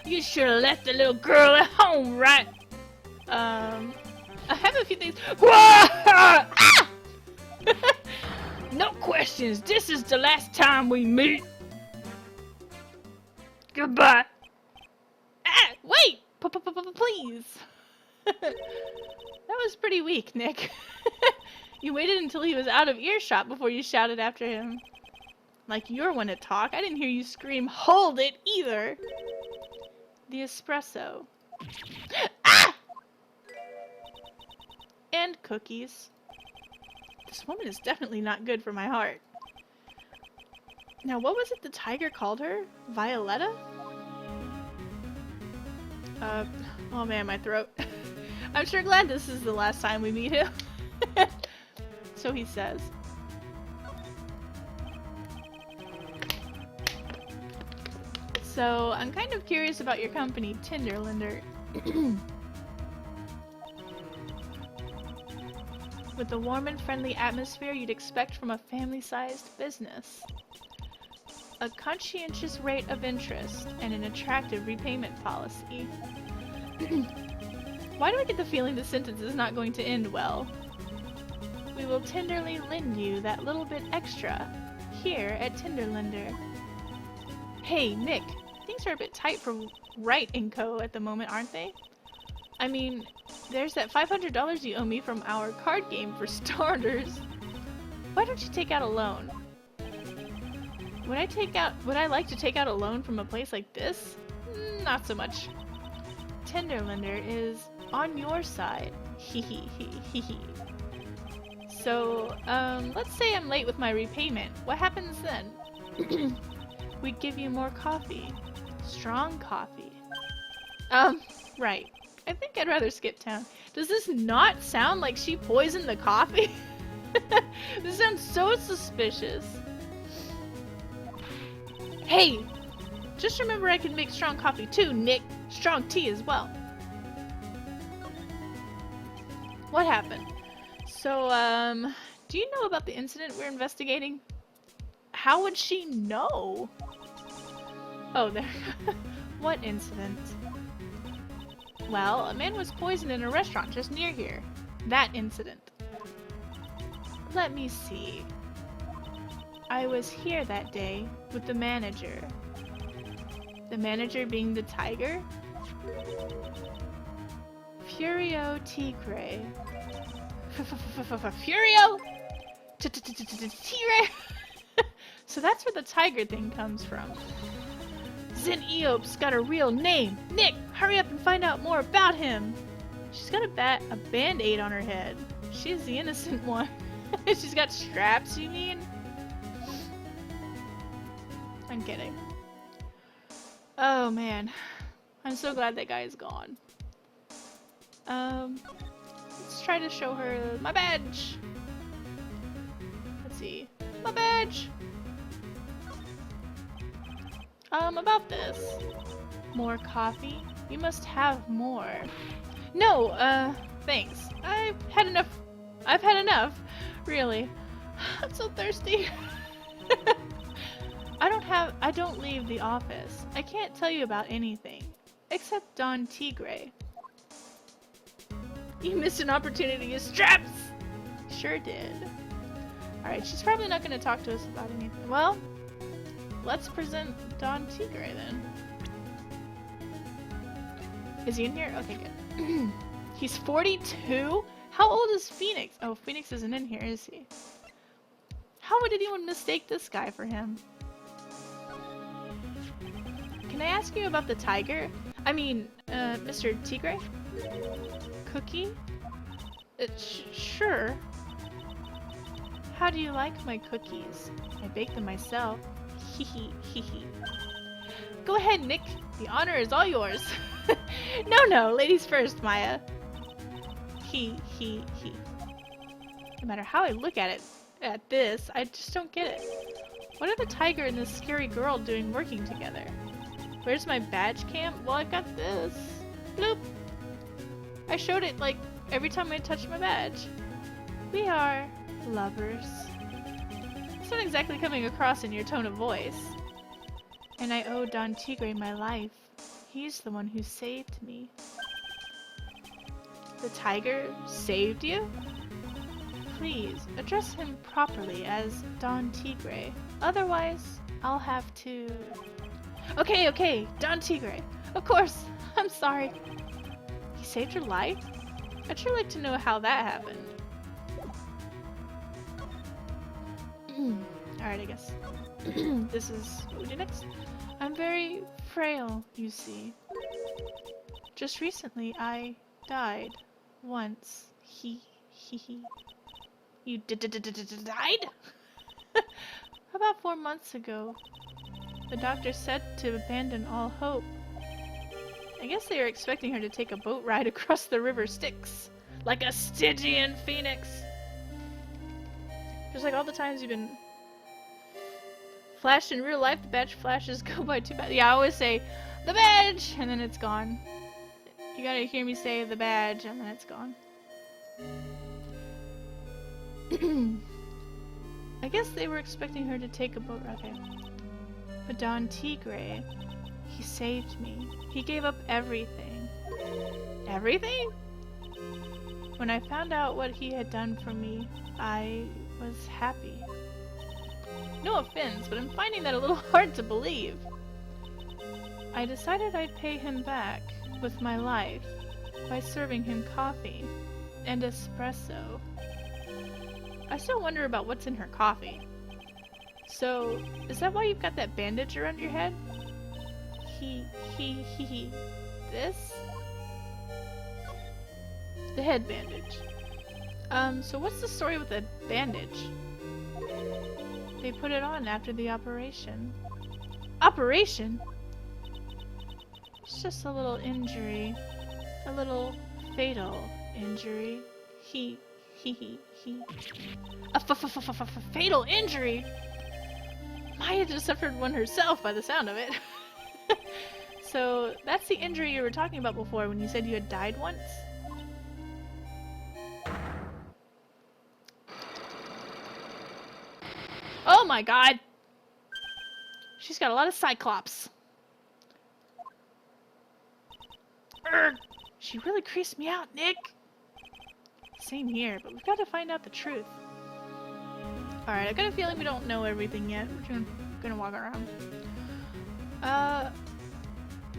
You should have left the little girl at home, right? I have a few things. Ah! No questions. This is the last time we meet. Goodbye. Ah, wait! Please. That was pretty weak, Nick. You waited until he was out of earshot before you shouted after him. Like you're one to talk. I didn't hear you scream, "Hold it!" either. The espresso. Ah! And cookies. This woman is definitely not good for my heart. Now, what was it the tiger called her? Violetta? Oh man, my throat. I'm sure glad this is the last time we meet him. So he says. So, I'm kind of curious about your company, Tinderlander. With the warm and friendly atmosphere you'd expect from a family-sized business. A conscientious rate of interest and an attractive repayment policy. Why do I get the feeling the sentence is not going to end well? We will tenderly lend you that little bit extra here at Tinderlander. Hey, Nick, things are a bit tight for Wright & Co. at the moment, aren't they? I mean, there's that $500 you owe me from our card game for starters. Why don't you take out a loan? Would I like to take out a loan from a place like this? Not so much. Tinderlander is on your side. Hee. So, let's say I'm late with my repayment. What happens then? We give you more coffee. Strong coffee. Right. I think I'd rather skip town. Does this not sound like she poisoned the coffee? This sounds so suspicious. Hey! Just remember I can make strong coffee too, Nick. Strong tea as well. What happened? So, do you know about the incident we're investigating? How would she know? Oh, there. What incident? Well, a man was poisoned in a restaurant just near here. That incident. Let me see. I was here that day with the manager. The manager being the tiger? Furio Tigre. Furio? Tigre? So that's where the tiger thing comes from. Zen Eop's got a real name. Nick, hurry up and find out more about him. She's got a band-aid on her head. She's the innocent one. She's got straps, you mean? I'm kidding. Oh man. I'm so glad that guy is gone. Let's try to show her my badge. Let's see. My badge! About this. More coffee? You must have more. No, thanks. I've had enough. Really. I'm so thirsty. I don't leave the office. I can't tell you about anything. Except Don Tigre. You missed an opportunity to straps! Sure did. Alright, she's probably not going to talk to us about anything. Well, let's present Don Tigre then. Is he in here? Okay, good. He's 42? How old is Phoenix? Oh, Phoenix isn't in here, is he? How would anyone mistake this guy for him? Can I ask you about the tiger? I mean, Mr. Tigre? Cookie? Sure. How do you like my cookies? I bake them myself. Hee. Go ahead, Nick. The honor is all yours. No, ladies first, Maya. He. No matter how I look at this, I just don't get it. What are the tiger and this scary girl doing working together? Where's my badge cam? Well, I've got this. Bloop. I showed it, like, every time I touched my badge. We are lovers. It's not exactly coming across in your tone of voice. And I owe Don Tigre my life. He's the one who saved me. The tiger saved you? Please, address him properly as Don Tigre. Otherwise, I'll have to... Okay, Don Tigre. Of course, I'm sorry. He saved your life? I'd sure like to know how that happened. Alright, I guess. This is what we do next. I'm very frail, you see. Just recently, I died. Once. He. You died? About 4 months ago. The doctor said to abandon all hope. I guess they were expecting her to take a boat ride across the river Styx. Like a Stygian phoenix. Just like all the times you've been flashed in real life, the badge flashes go by too fast. Yeah, I always say, the badge! And then it's gone. You gotta hear me say the badge, and then it's gone. I guess they were expecting her to take a boat ride. Okay. But Don Tigre, he saved me. He gave up everything. Everything? When I found out what he had done for me, I was happy. No offense, but I'm finding that a little hard to believe. I decided I'd pay him back with my life by serving him coffee and espresso. I still wonder about what's in her coffee. So, is that why you've got that bandage around your head? This? The head bandage. So what's the story with the bandage? They put it on after the operation. Operation? It's just a little injury. A little fatal injury. A fatal injury? Maya just suffered one herself by the sound of it. So, that's the injury you were talking about before when you said you had died once? Oh my god! She's got a lot of Cyclops. Urgh! She really creased me out, Nick! Same here, but we've got to find out the truth. Alright, I got a feeling we don't know everything yet. We're gonna walk around.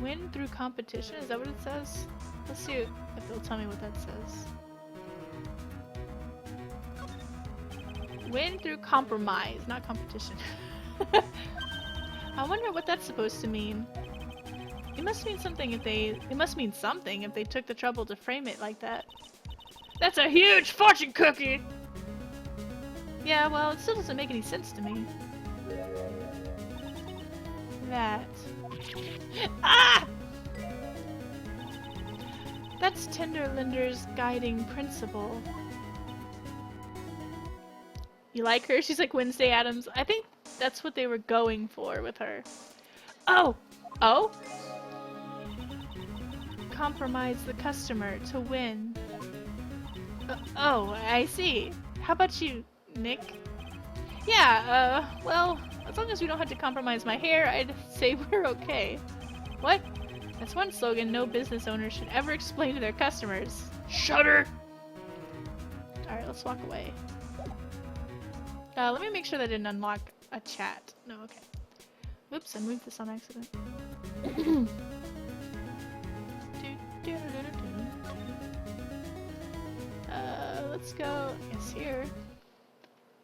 Win through competition? Is that what it says? Let's see if they'll tell me what that says. Win through compromise, not competition. I wonder what that's supposed to mean. It must mean something if they took the trouble to frame it like that. That's a huge fortune cookie! Yeah, well, it still doesn't make any sense to me. That. Ah! That's Tenderlinder's guiding principle. You like her? She's like Wednesday Addams. I think that's what they were going for with her. Oh! Oh? Compromise the customer to win. Oh, I see. How about you, Nick? Yeah, well, as long as we don't have to compromise my hair, I'd say we're okay. What? That's one slogan no business owner should ever explain to their customers. Shudder! Alright, let's walk away. Let me make sure that I didn't unlock a chat. No, okay. Whoops, I moved this on accident. Let's go, I guess here.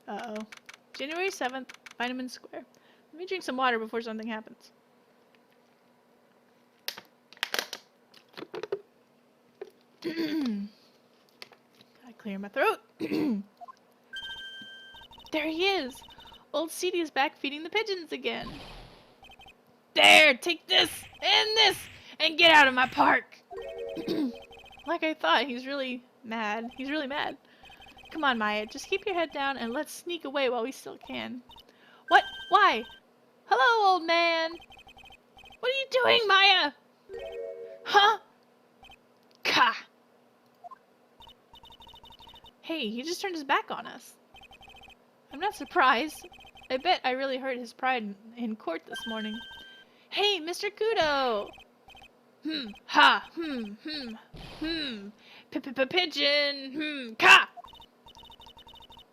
Uh-oh. January 7th, Vitamin Square. Let me drink some water before something happens. Gotta clear my throat. There he is! Old Seedy is back feeding the pigeons again. There! Take this! And this! And get out of my park! Like I thought, he's really mad. He's really mad. Come on, Maya. Just keep your head down and let's sneak away while we still can. What? Why? Hello, old man! What are you doing, Maya? Huh? Ka! Hey, he just turned his back on us. I'm not surprised. I bet I really hurt his pride in court this morning. Hey, Mr. Kudo! Ha! Pigeon! Ka!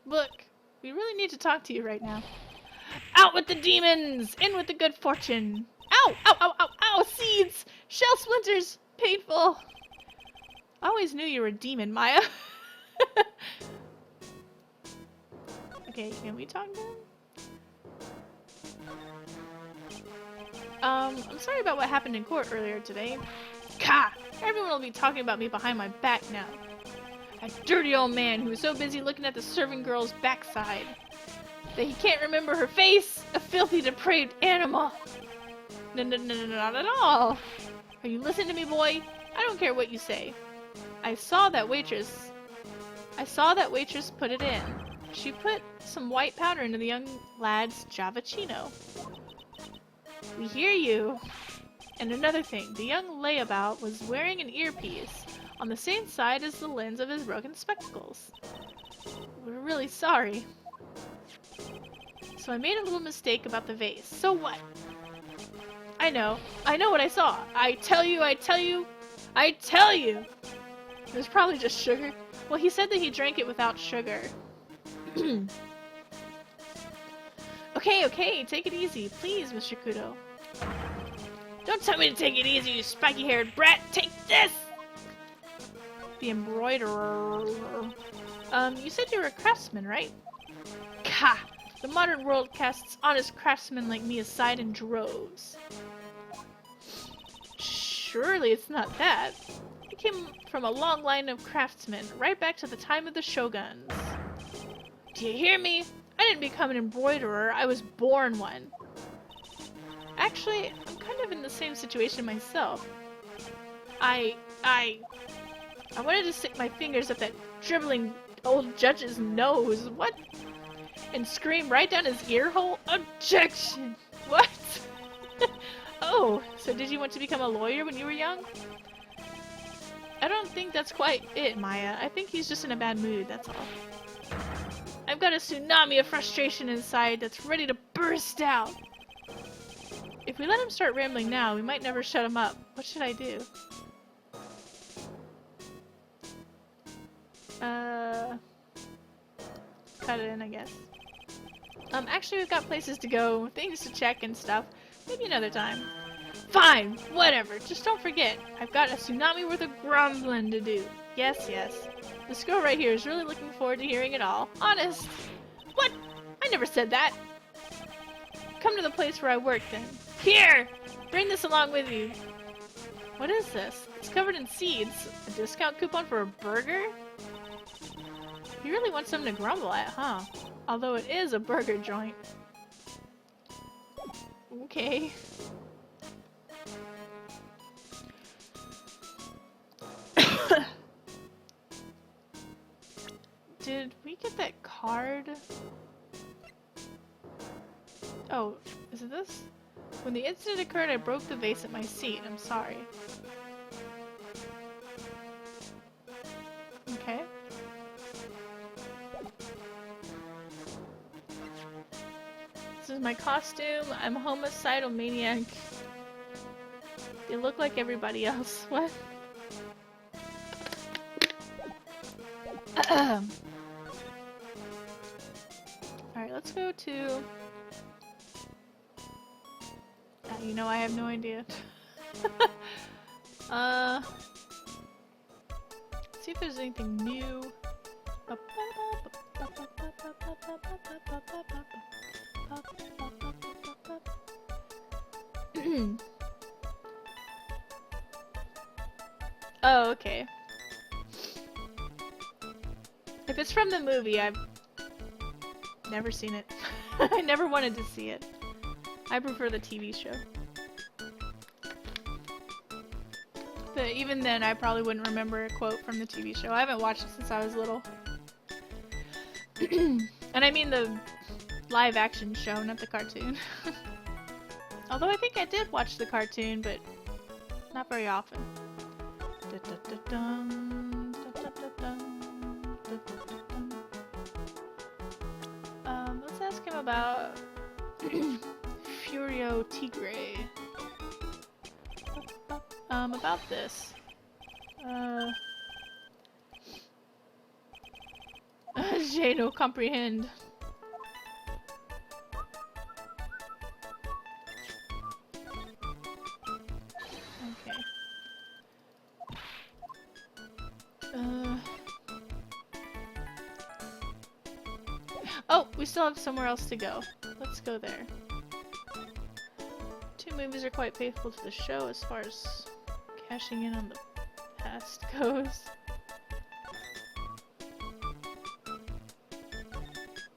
Look, we really need to talk to you right now. Out with the demons! In with the good fortune! Ow! Ow! Ow! Ow! Ow! Seeds! Shell splinters! Painful! I always knew you were a demon, Maya. Okay, can we talk to him? I'm sorry about what happened in court earlier today. Ka! Everyone will be talking about me behind my back now. A dirty old man who was so busy looking at the serving girl's backside that he can't remember her face. A filthy, depraved animal. No, not at all. Are you listening to me, boy? I don't care what you say. I saw that waitress put it in. She put some white powder into the young lad's Javachino. We hear you. And another thing, the young layabout was wearing an earpiece on the same side as the lens of his broken spectacles. We're really sorry. So I made a little mistake about the vase. So what? I know what I saw. I tell you! It was probably just sugar. Well, he said that he drank it without sugar. Okay, take it easy, please, Mr. Kudo. Don't tell me to take it easy, you spiky-haired brat! Take this! The embroiderer. You said you were a craftsman, right? Ka! The modern world casts honest craftsmen like me aside in droves. Surely it's not that. I came from a long line of craftsmen, right back to the time of the shoguns. Do you hear me? I didn't become an embroiderer, I was born one. Actually, I'm kind of in the same situation myself. I wanted to stick my fingers up that dribbling old judge's nose. What? And scream right down his ear hole? Objection! What? Oh, so did you want to become a lawyer when you were young? I don't think that's quite it, Maya. I think he's just in a bad mood, that's all. I've got a tsunami of frustration inside that's ready to burst out. If we let him start rambling now, we might never shut him up. What should I do? Cut it in, I guess. Actually, we've got places to go, things to check and stuff. Maybe another time. Fine, whatever. Just don't forget, I've got a tsunami worth of grumbling to do. Yes. This girl right here is really looking forward to hearing it all. Honest. What? I never said that. Come to the place where I work then. Here! Bring this along with you. What is this? It's covered in seeds. A discount coupon for a burger? You really want something to grumble at, huh? Although it is a burger joint. Okay. Did we get that card? Oh, is it this? When the incident occurred, I broke the vase at my seat. I'm sorry. Okay. This is my costume. I'm a homicidal maniac. They look like everybody else. What? Alright, let's go to... you know, I have no idea. Let's see if there's anything new. Oh, okay. If it's from the movie, I've never seen it. I never wanted to see it. I prefer the TV show. But even then, I probably wouldn't remember a quote from the TV show. I haven't watched it since I was little. And I mean the live action show, not the cartoon. Although I think I did watch the cartoon, but not very often. Let's ask him about Furio Tigre. About this. Je no comprehend. Okay. Oh, we still have somewhere else to go. Let's go there. two movies are quite faithful to the show as far as cashing in on the past goes.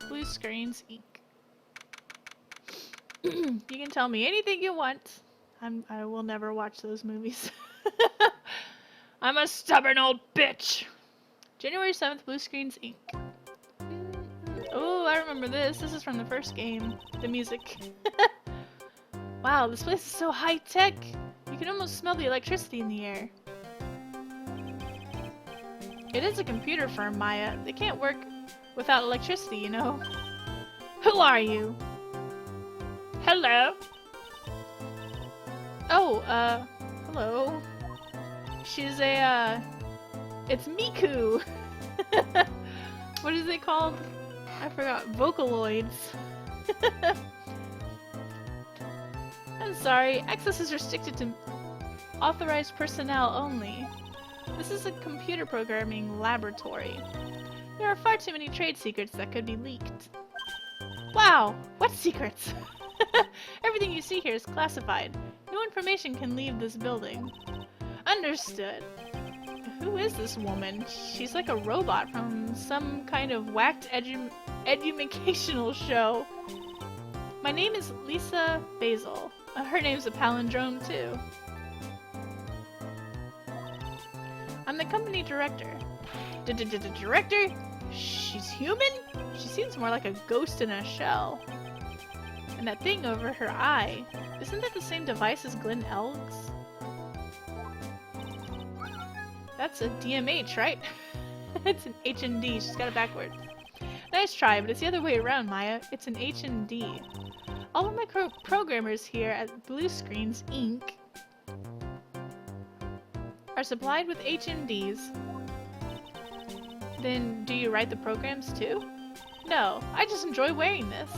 Blue Screens Inc. You can tell me anything you want. I will never watch those movies. I'm a stubborn old bitch. January 7th, Blue Screens Inc. Oh, I remember this. This is from the first game. The music. Wow, this place is so high-tech. You can almost smell the electricity in the air. It is a computer firm, Maya. They can't work without electricity, you know. Who are you? Hello? Oh, hello. She's a, it's Miku! What is it called? I forgot. Vocaloids. I'm sorry, access is restricted to authorized personnel only. This is a computer programming laboratory. There are far too many trade secrets that could be leaked. Wow! What secrets? Everything you see here is classified. No information can leave this building. Understood. Who is this woman? She's like a robot from some kind of whacked educational show. My name is Lisa Basil. Her name's a palindrome too. I'm the company director. Director? She's human? She seems more like a ghost in a shell. And that thing over her eye, isn't that the same device as Glenn Elg's? That's a DMH, right? It's an H&D. She's got it backwards. Nice try, but it's the other way around, Maya. It's an H&D. All of my programmers here at Blue Screens Inc. are supplied with H&Ds. Then, do you write the programs too? No, I just enjoy wearing this.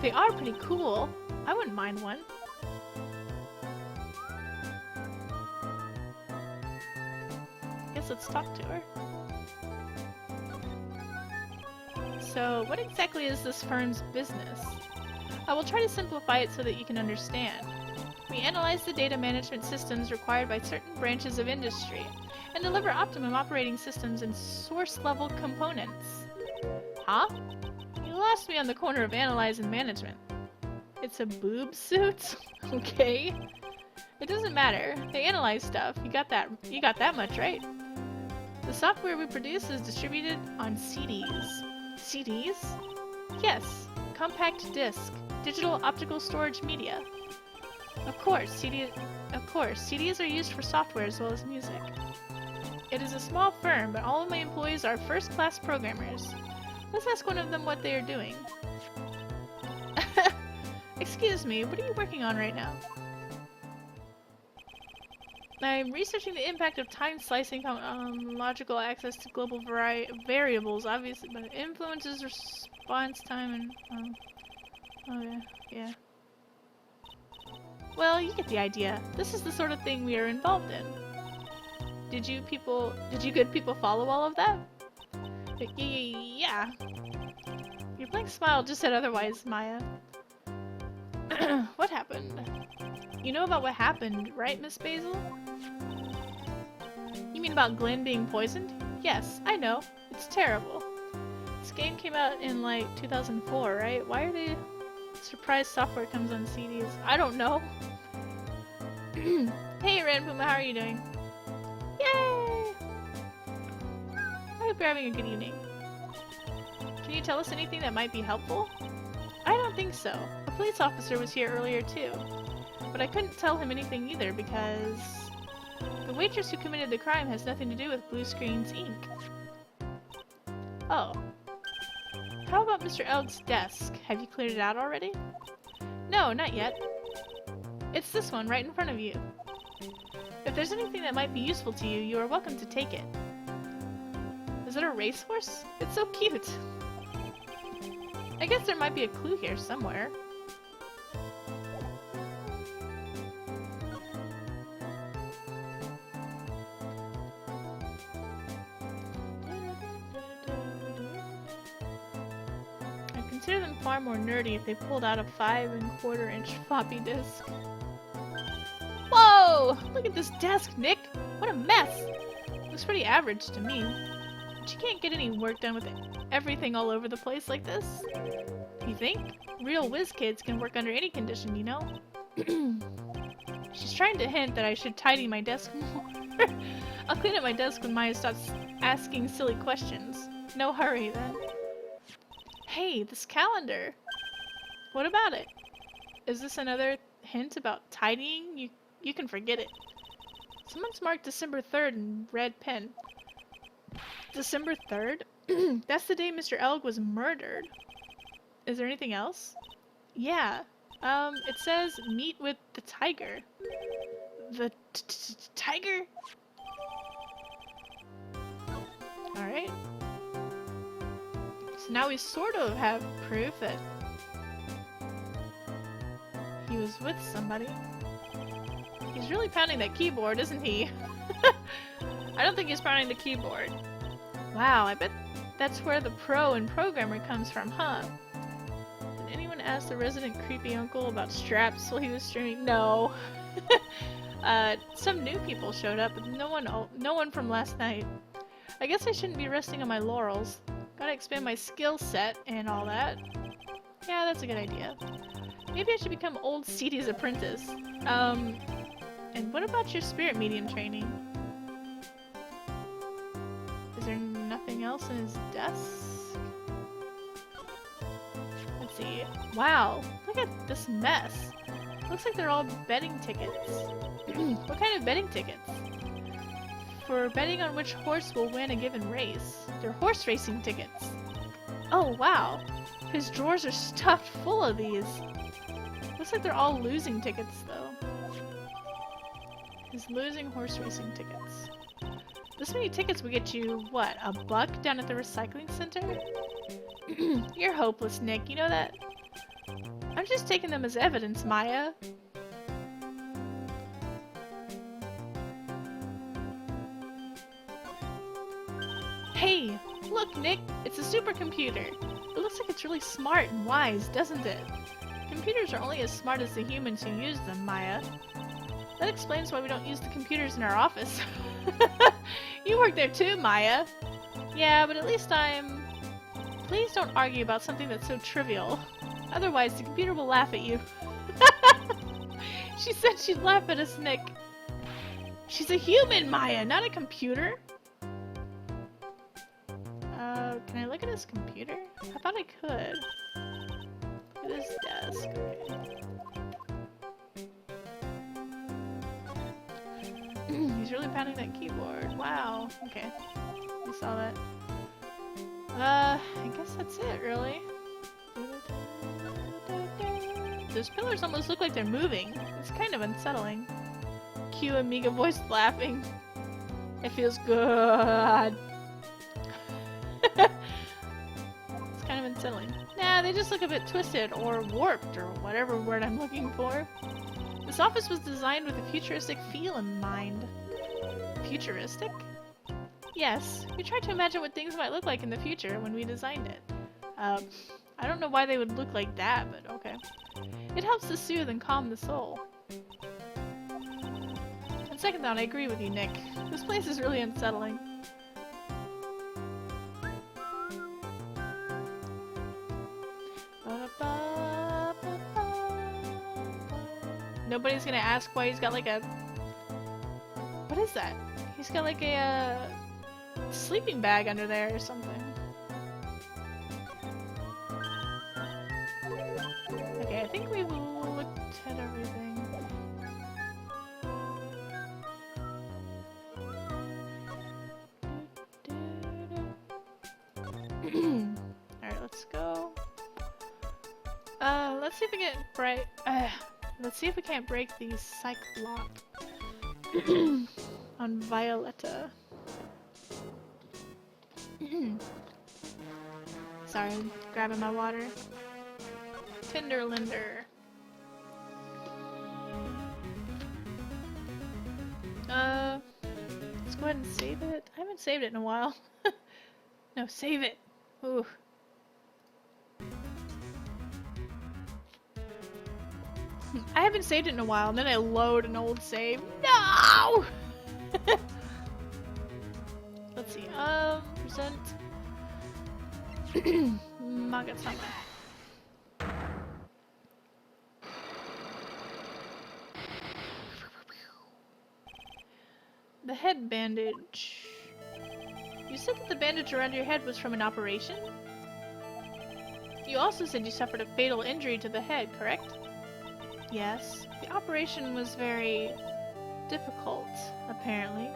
They are pretty cool. I wouldn't mind one. Guess let's talk to her. So, what exactly is this firm's business? I will try to simplify it so that you can understand. We analyze the data management systems required by certain branches of industry and deliver optimum operating systems and source-level components. Huh? You lost me on the corner of analyze and management. It's a boob suit? Okay. It doesn't matter. They analyze stuff. You got that much, right? The software we produce is distributed on CDs. CDs? Yes. Compact disc. Digital optical storage media. Of course, CDs are used for software as well as music. It is a small firm, but all of my employees are first-class programmers. Let's ask one of them what they are doing. Excuse me, what are you working on right now? I'm researching the impact of time slicing logical access to global variables, obviously, but it influences response time and... oh yeah. Well, you get the idea. This is the sort of thing we are involved in. Did you good people follow all of that? Yeah. Your blank smile just said otherwise, Maya. What happened? You know about what happened, right, Miss Basil? You mean about Glenn being poisoned? Yes, I know. It's terrible. This game came out in, like, 2004, right? Why are they... surprise software comes on CDs? I don't know. Hey, Ranpuma, how are you doing? Yay! I hope you're having a good evening. Can you tell us anything that might be helpful? I don't think so. A police officer was here earlier too. But I couldn't tell him anything either because... the waitress who committed the crime has nothing to do with Blue Screens Inc. Oh. How about Mr. Elg's desk? Have you cleared it out already? No, not yet. It's this one right in front of you. If there's anything that might be useful to you, you are welcome to take it. Is it a racehorse? It's so cute. I guess there might be a clue here somewhere. consider them far more nerdy if they pulled out a 5 1/4-inch floppy disk. Whoa! Look at this desk, Nick! What a mess! Looks pretty average to me. But you can't get any work done with everything all over the place like this. You think? Real whiz kids can work under any condition, you know? She's trying to hint that I should tidy my desk more. I'll clean up my desk when Maya stops asking silly questions. No hurry, then. Hey, this calendar! What about it? Is this another hint about tidying? You can forget it. Someone's marked December 3rd in red pen. December 3rd? That's the day Mr. Elg was murdered. Is there anything else? Yeah. It says meet with the tiger. The tiger? Alright. So now we sort of have proof that he was with somebody. He's really pounding that keyboard, isn't he? I don't think he's pounding the keyboard. Wow, I bet that's where the pro and programmer comes from, huh? Did anyone ask the resident creepy uncle about straps while he was streaming? No. Some new people showed up, but no one from last night. I guess I shouldn't be resting on my laurels. Gotta expand my skill set and all that. Yeah, that's a good idea. Maybe I should become old Seedy's apprentice. And what about your spirit medium training? Is there nothing else in his desk? Let's see. Wow, look at this mess. Looks like they're all betting tickets. What kind of betting tickets? For betting on which horse will win a given race. They're horse racing tickets. Oh wow, his drawers are stuffed full of these. Looks like they're all losing tickets though. His losing horse racing tickets. This many tickets will get you, what, $1 down at the recycling center? You're hopeless, Nick, you know that? I'm just taking them as evidence, Maya. Hey, look, Nick, it's a supercomputer. It looks like it's really smart and wise, doesn't it? Computers are only as smart as the humans who use them, Maya. That explains why we don't use the computers in our office. You work there too, Maya. Yeah, but at least I'm... Please don't argue about something that's so trivial. Otherwise, the computer will laugh at you. She said she'd laugh at us, Nick. She's a human, Maya, not a computer. Can I look at his computer? I thought I could. Look at his desk. He's really pounding that keyboard. Wow. Okay. We saw that. I guess that's it, really. Those pillars almost look like they're moving. It's kind of unsettling. Cue Amiga voice laughing. It feels good. It's kind of unsettling. Nah, they just look a bit twisted or warped or whatever word I'm looking for. This office was designed with a futuristic feel in mind. Futuristic? Yes, we tried to imagine what things might look like in the future when we designed it. I don't know why they would look like that, but okay. It helps to soothe and calm the soul. On second thought, I agree with you, Nick. This place is really unsettling. Nobody's gonna ask why he's got like a... What is that? He's got like a sleeping bag under there or something. Okay, I think we've looked at everything. Alright, let's go. Let's see if we can break. Let's see if we can't break the psych lock on Violetta. Sorry, I'm grabbing my water. Tinderlinder. Let's go ahead and save it. I haven't saved it in a while. No, save it. Ooh. I haven't saved it in a while, and then I load an old save. No! Let's see, present... Magatama. The head bandage. You said that the bandage around your head was from an operation? You also said you suffered a fatal injury to the head, correct? Yes. The operation was very difficult, apparently.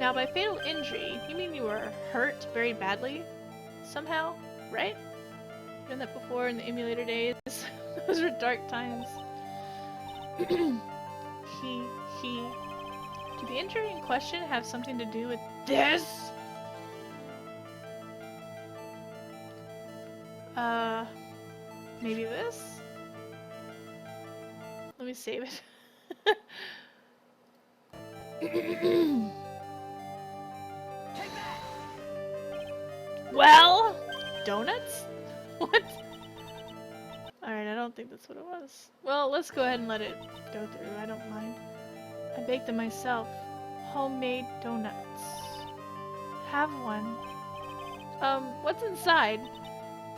Now, by fatal injury, you mean you were hurt very badly? Somehow, right? Done that before in the emulator days. Those were dark times. Did the injury in question have something to do with this? Maybe this? Let me save it. Well, donuts? What? Alright, I don't think that's what it was. Well, let's go ahead and let it go through. I don't mind. I baked them myself. Homemade donuts. Have one. What's inside?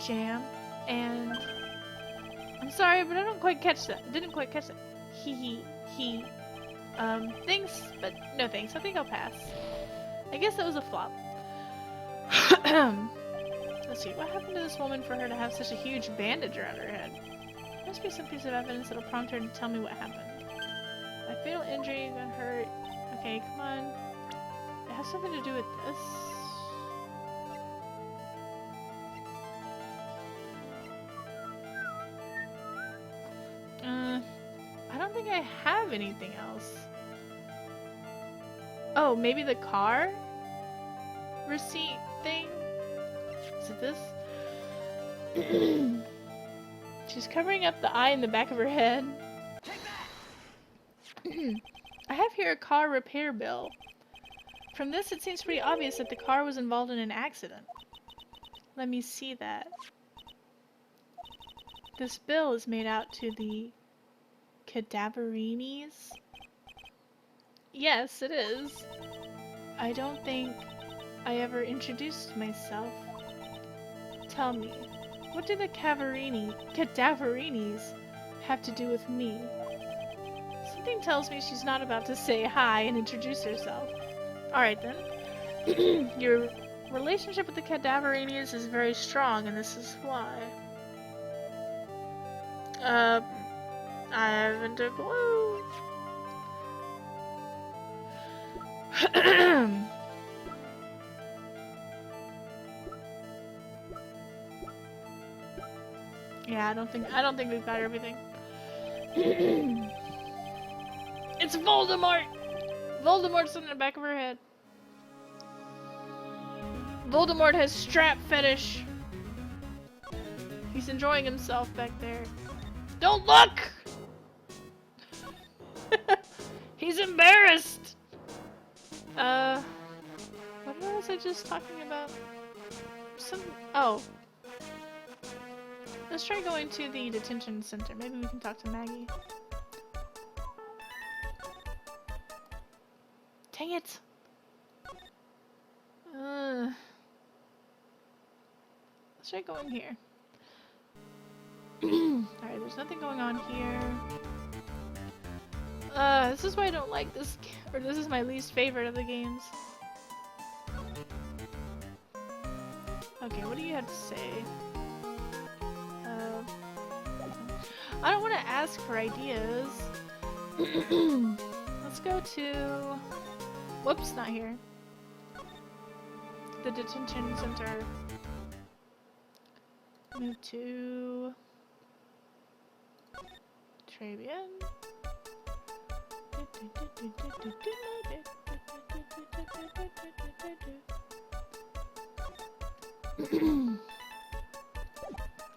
Jam and... I'm sorry, but I don't quite catch that. I didn't quite catch that. Thanks, but no thanks. I think I'll pass. I guess that was a flop. Let's see, what happened to this woman for her to have such a huge bandage around her head? There must be some piece of evidence that'll prompt her to tell me what happened. My fatal injury got hurt. Okay, come on. It has something to do with this. I don't think I have anything else. Oh, maybe the car receipt thing? Is it this? She's covering up the eye in the back of her head. I have here a car repair bill. From this, it seems pretty obvious that the car was involved in an accident. Let me see that. This bill is made out to the Cadaverinis? Yes, it is. I don't think I ever introduced myself. Tell me, what do the Cadaverinis have to do with me? Something tells me she's not about to say hi and introduce herself. Alright then. Your relationship with the Cadaverinis is very strong, and this is why. I haven't a clue. Yeah, I don't think we've got everything. It's Voldemort! Voldemort's in the back of her head. Voldemort has strap fetish. He's enjoying himself back there. Don't look! He's embarrassed! What was I just talking about? Oh. Let's try going to the detention center. Maybe we can talk to Maggie. Dang it! Let's try going here. Alright, there's nothing going on here. This is why I don't like this, or this is my least favorite of the games. Okay, what do you have to say? I don't want to ask for ideas. Let's go to... Whoops, not here. The detention center. Move to... Trabian.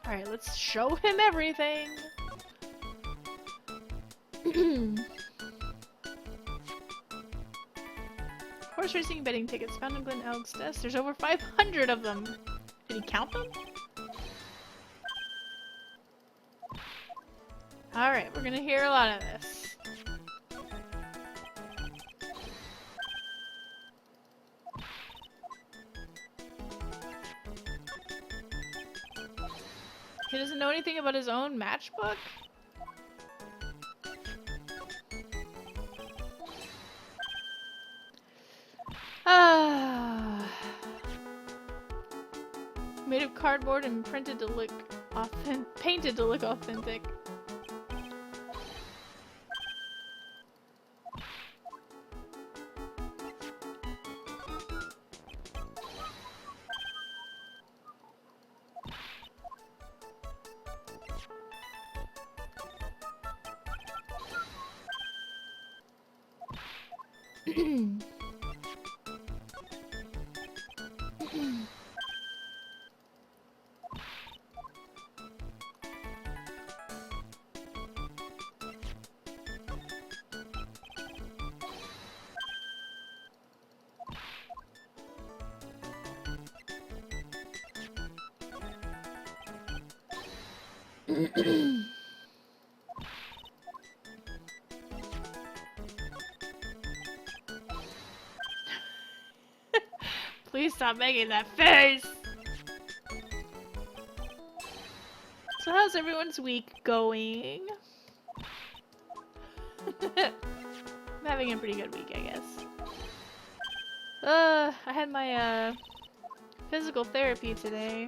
Alright, let's show him everything! Horse racing betting tickets found in Glen Elg's desk. There's over 500 of them! Did he count them? Alright, we're gonna hear a lot of this. He doesn't know anything about his own matchbook? Ah. Made of cardboard and printed to look painted to look authentic. Please stop making that face! So how's everyone's week going? I'm having a pretty good week, I guess. I had my, physical therapy today.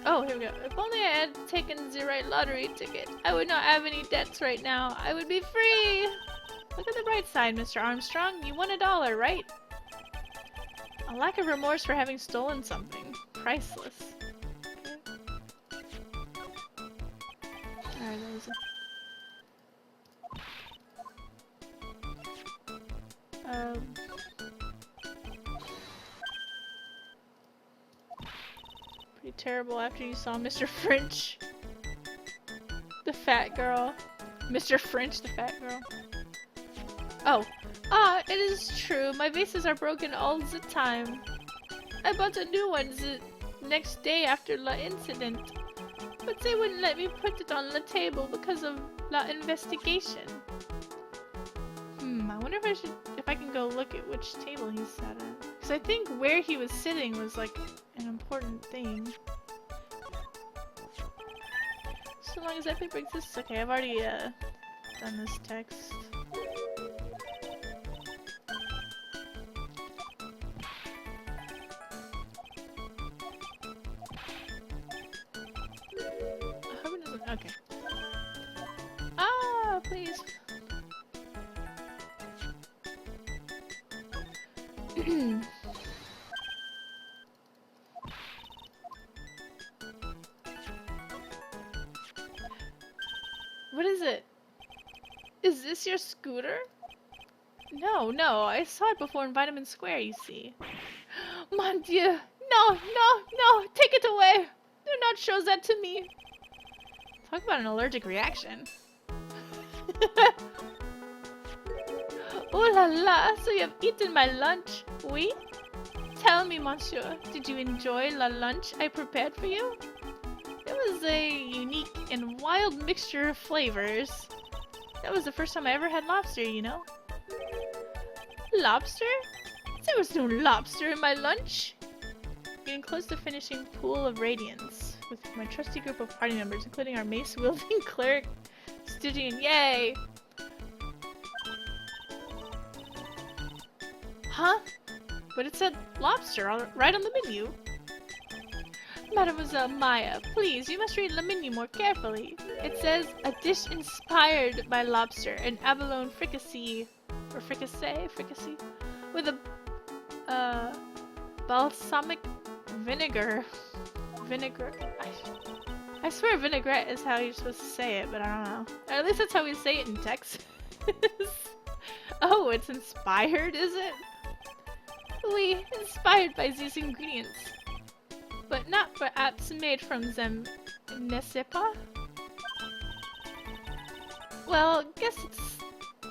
Oh, here we go. If only I had taken the right lottery ticket, I would not have any debts right now. I would be free! Look at the bright side, Mr. Armstrong. You won $1, right? A lack of remorse for having stolen something. Priceless. Okay. Alright, that was pretty terrible after you saw Mr. French. The fat girl. Mr. French, the fat girl. Oh. Ah, it is true. My vases are broken all the time. I bought a new one the next day after the incident. But they wouldn't let me put it on the table because of the investigation. I wonder if I can go look at which table he sat at. Because I think where he was sitting was like an important thing. So long as that paper exists. Okay, I've already done this text. I hope it doesn't. Okay. Ah, please. What is it? Is this your scooter? No, I saw it before in Vitamin Square, you see. Mon Dieu! No! Take it away! Do not show that to me! Talk about an allergic reaction. Oh la la! So you have eaten my lunch, oui? Tell me, monsieur, did you enjoy la lunch I prepared for you? It was a unique and wild mixture of flavors. That was the first time I ever had lobster, you know? Lobster? There was no lobster in my lunch! Getting close to finishing Pool of Radiance with my trusty group of party members, including our mace-wielding cleric, Stygian. Yay! Huh? But it said lobster right on the menu. Mademoiselle Maya, please, you must read the menu more carefully. It says, a dish inspired by lobster, an abalone fricassee, or fricassee, with a balsamic vinegar. I swear vinaigrette is how you're supposed to say it, but I don't know. Or at least that's how we say it in Texas. Oh, it's inspired, is it? Oui, inspired by these ingredients. But not perhaps made from them, n'est-ce pas? Well,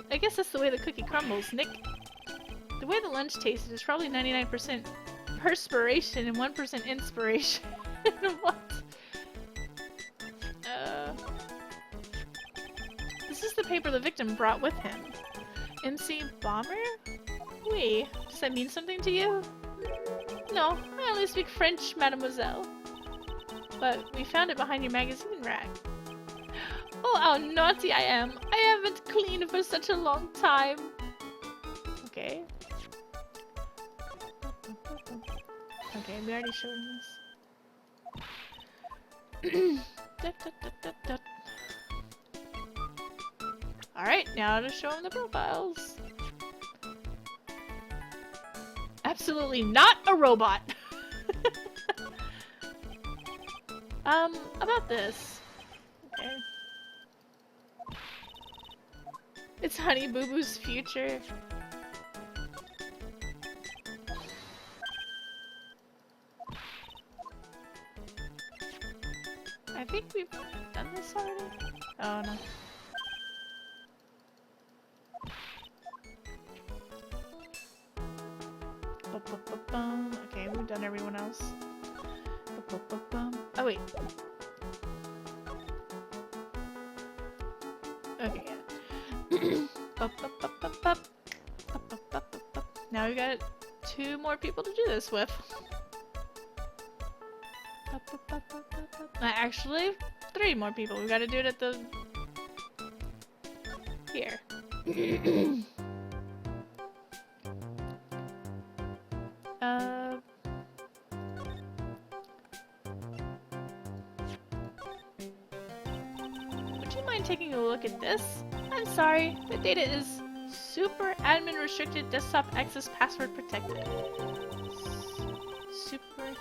I guess that's the way the cookie crumbles, Nick. The way the lunch tasted is probably 99% perspiration and 1% inspiration. What? paper the victim brought with him. MC Bomber? Oui, does that mean something to you? No, I only speak French, mademoiselle. But we found it behind your magazine rack. Oh, how naughty I am! I haven't cleaned for such a long time! Okay. Okay, we already showed him this. Alright, now to show him the profiles. Absolutely not a robot! About this. Okay. It's Honey Boo Boo's future. I think we've done this already. Oh no. Okay, we've done everyone else. Oh wait. Okay, yeah. Now we got 2 more people to do this with. Actually, 3 more people. We gotta do it at the... here. Would you mind taking a look at this? I'm sorry, the data is super admin restricted, desktop access password protected. Super...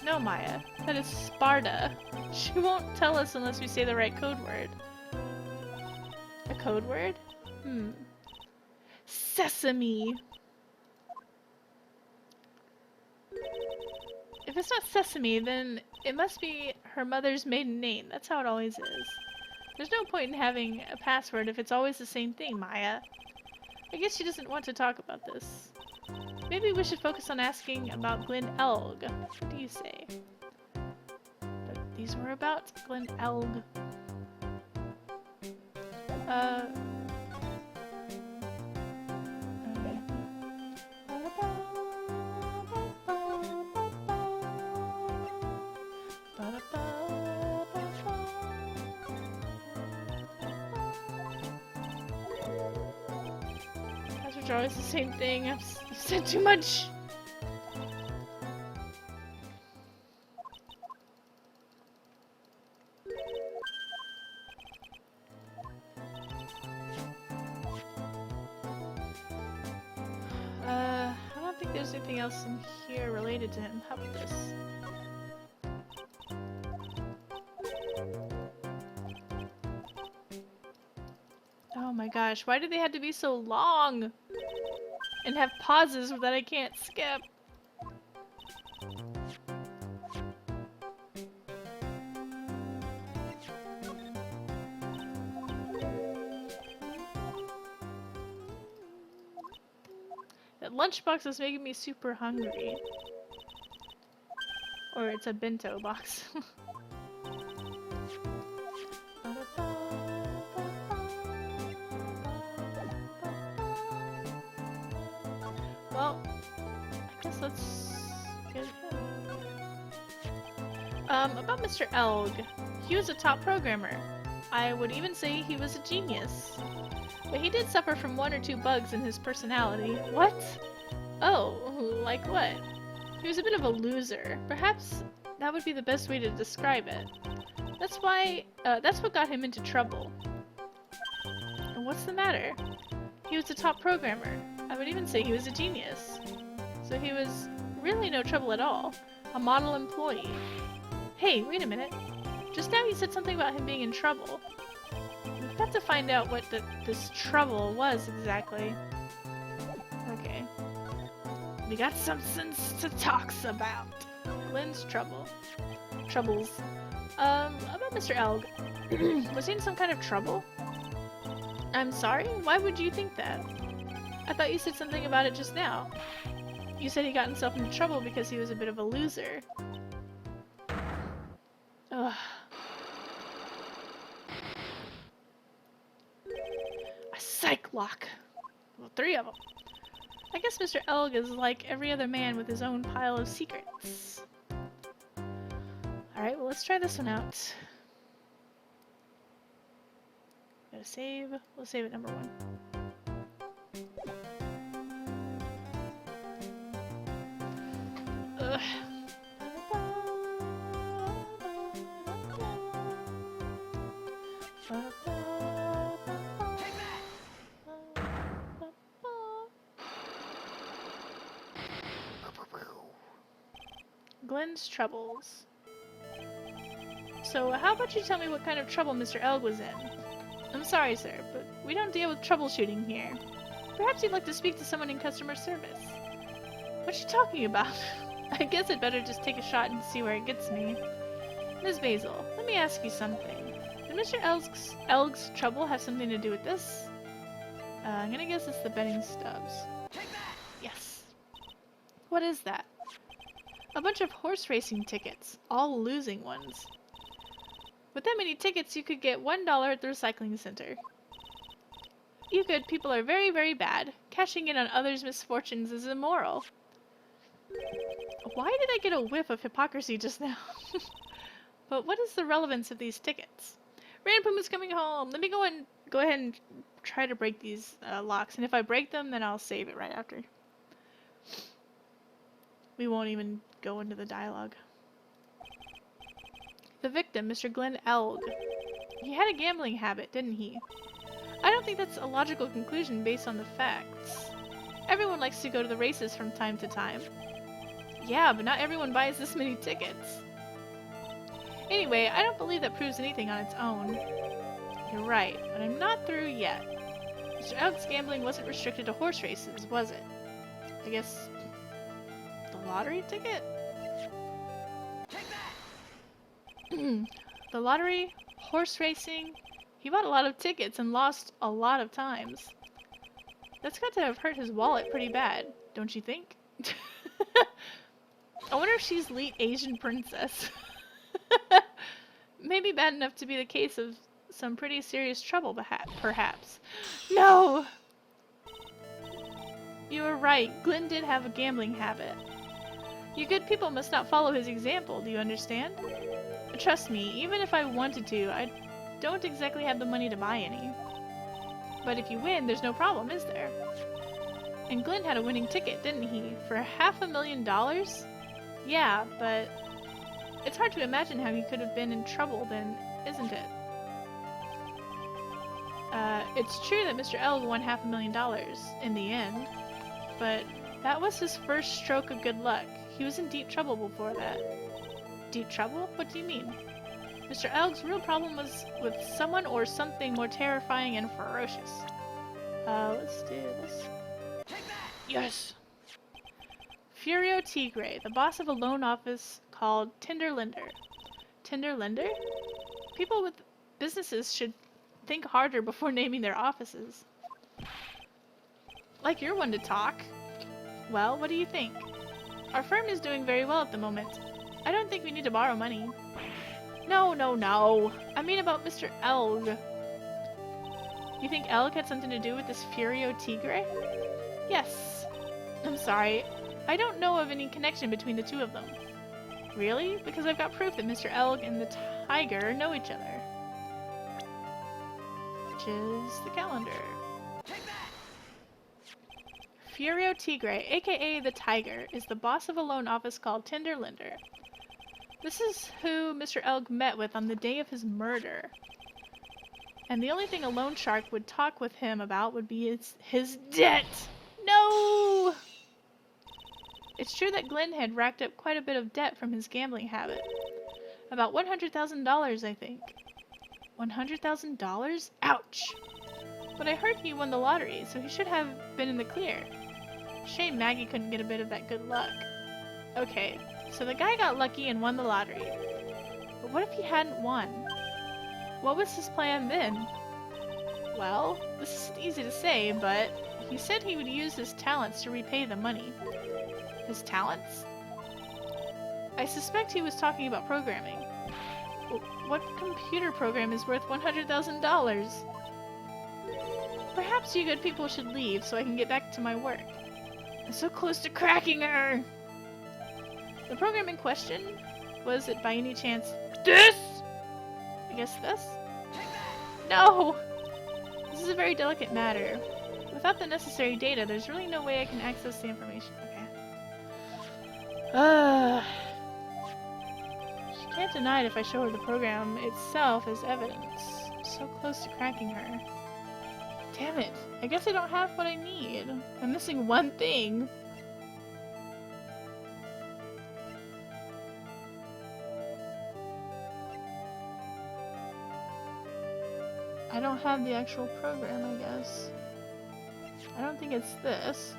No, Maya. That is Sparta. She won't tell us unless we say the right code word. A code word? Sesame! If it's not Sesame, then it must be her mother's maiden name. That's how it always is. There's no point in having a password if it's always the same thing, Maya. I guess she doesn't want to talk about this. Maybe we should focus on asking about Glen Elg. What do you say? But these were about Glen Elg. Passwords are always the same thing. I've said too much. I don't think there's anything else in here related to him. How about this? Oh my gosh, why did they have to be so long? And have pauses that I can't skip? That lunchbox is making me super hungry. Or it's a bento box. Well, I guess let's get him. About Mr. Elg. He was a top programmer. I would even say he was a genius. But he did suffer from 1 or 2 bugs in his personality. What? Oh, like what? He was a bit of a loser. Perhaps that would be the best way to describe it. That's what got him into trouble. And what's the matter? He was a top programmer. I would even say he was a genius. So he was really no trouble at all. A model employee. Hey, wait a minute. Just now you said something about him being in trouble. We've got to find out what this trouble was exactly. Okay. We got something to talk about. Lynn's troubles. About Mr. Elg. Was he in some kind of trouble? I'm sorry? Why would you think that? I thought you said something about it just now. You said he got himself into trouble because he was a bit of a loser. Ugh. A psych lock. Well, 3 of them. I guess Mr. Elg is like every other man with his own pile of secrets. Alright, well let's try this one out. Gotta save. We'll save it number 1. Ugh. Glenn's troubles. So, how about you tell me what kind of trouble Mr. Elg was in? I'm sorry, sir, but we don't deal with troubleshooting here. Perhaps you'd like to speak to someone in customer service. What you talking about? I guess I'd better just take a shot and see where it gets me. Ms. Basil, let me ask you something. Did Mr. Elg's trouble have something to do with this? I'm gonna guess it's the betting stubs. Yes. What is that? A bunch of horse racing tickets, all losing ones. With that many tickets, you could get $1 at the recycling center. You good people are very, very bad. Cashing in on others' misfortunes is immoral. Why did I get a whiff of hypocrisy just now? But what is the relevance of these tickets? Ranpuma's coming home. Let me go ahead and try to break these locks, and if I break them, then I'll save it right after. We won't even go into the dialogue. The victim, Mr. Glenn Elg. He had a gambling habit, didn't he? I don't think that's a logical conclusion based on the facts. Everyone likes to go to the races from time to time. Yeah, but not everyone buys this many tickets. Anyway, I don't believe that proves anything on its own. You're right, but I'm not through yet. Mr. Elg's gambling wasn't restricted to horse races, was it? I guess... the lottery ticket? The lottery, horse racing, he bought a lot of tickets and lost a lot of times. That's got to have hurt his wallet pretty bad, don't you think? I wonder if she's Elite Asian Princess. Maybe bad enough to be the case of some pretty serious trouble, perhaps. No! You were right, Glenn did have a gambling habit. You good people must not follow his example, do you understand? Trust me, even if I wanted to, I don't exactly have the money to buy any. But if you win, there's no problem, is there? And Glenn had a winning ticket, didn't he? For $500,000? Yeah, but it's hard to imagine how he could have been in trouble then, isn't it? It's true that Mr. Elg won $500,000 in the end, but that was his first stroke of good luck. He was in deep trouble before that. Deep trouble? What do you mean? Mr. Elg's real problem was with someone or something more terrifying and ferocious. Let's do this. Yes! Furio Tigre, the boss of a loan office called Tinder Lender. Tinder Lender? People with businesses should think harder before naming their offices. Like you're one to talk. Well, what do you think? Our firm is doing very well at the moment. I don't think we need to borrow money. No, no, no. I mean about Mr. Elg. You think Elg had something to do with this Furio Tigre? Yes. I'm sorry. I don't know of any connection between the two of them. Really? Because I've got proof that Mr. Elg and the tiger know each other. Which is the calendar. Furio Tigre, aka the Tiger, is the boss of a loan office called Tinder Lender. This is who Mr. Elg met with on the day of his murder. And the only thing a loan shark would talk with him about would be his debt! No! It's true that Glenn had racked up quite a bit of debt from his gambling habit. About $100,000, I think. $100,000? Ouch! But I heard he won the lottery, so he should have been in the clear. Shame Maggie couldn't get a bit of that good luck. Okay, so the guy got lucky and won the lottery. But what if he hadn't won? What was his plan then? Well, this isn't easy to say, but he said he would use his talents to repay the money. His talents? I suspect he was talking about programming. What computer program is worth $100,000? Perhaps you good people should leave so I can get back to my work. I'm so close to cracking her! The program in question? Was it by any chance this? I guess this? No! This is a very delicate matter. Without the necessary data, there's really no way I can access the information. Okay. She can't deny it if I show her the program itself as evidence. I'm so close to cracking her. Damn it. I guess I don't have what I need. I'm missing one thing. I don't have the actual program, I guess. I don't think it's this.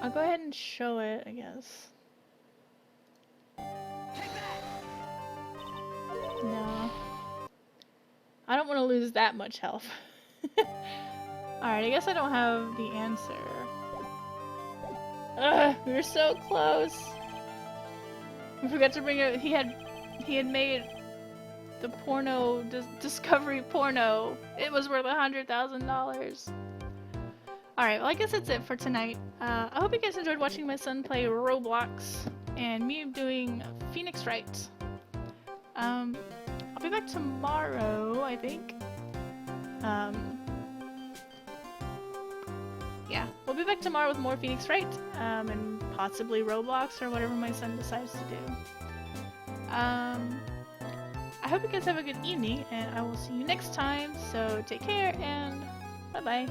I'll go ahead and show it, I guess. No. I don't want to lose that much health. Alright, I guess I don't have the answer. Ugh, we were so close. We forgot to bring it. He had made the porno, discovery porno. It was worth $100,000. Alright, well I guess that's it for tonight. I hope you guys enjoyed watching my son play Roblox and me doing Phoenix Wright. I'll be back tomorrow, I think. Yeah, we'll be back tomorrow with more Phoenix Wright, and possibly Roblox or whatever my son decides to do. I hope you guys have a good evening, and I will see you next time, so take care, and bye-bye.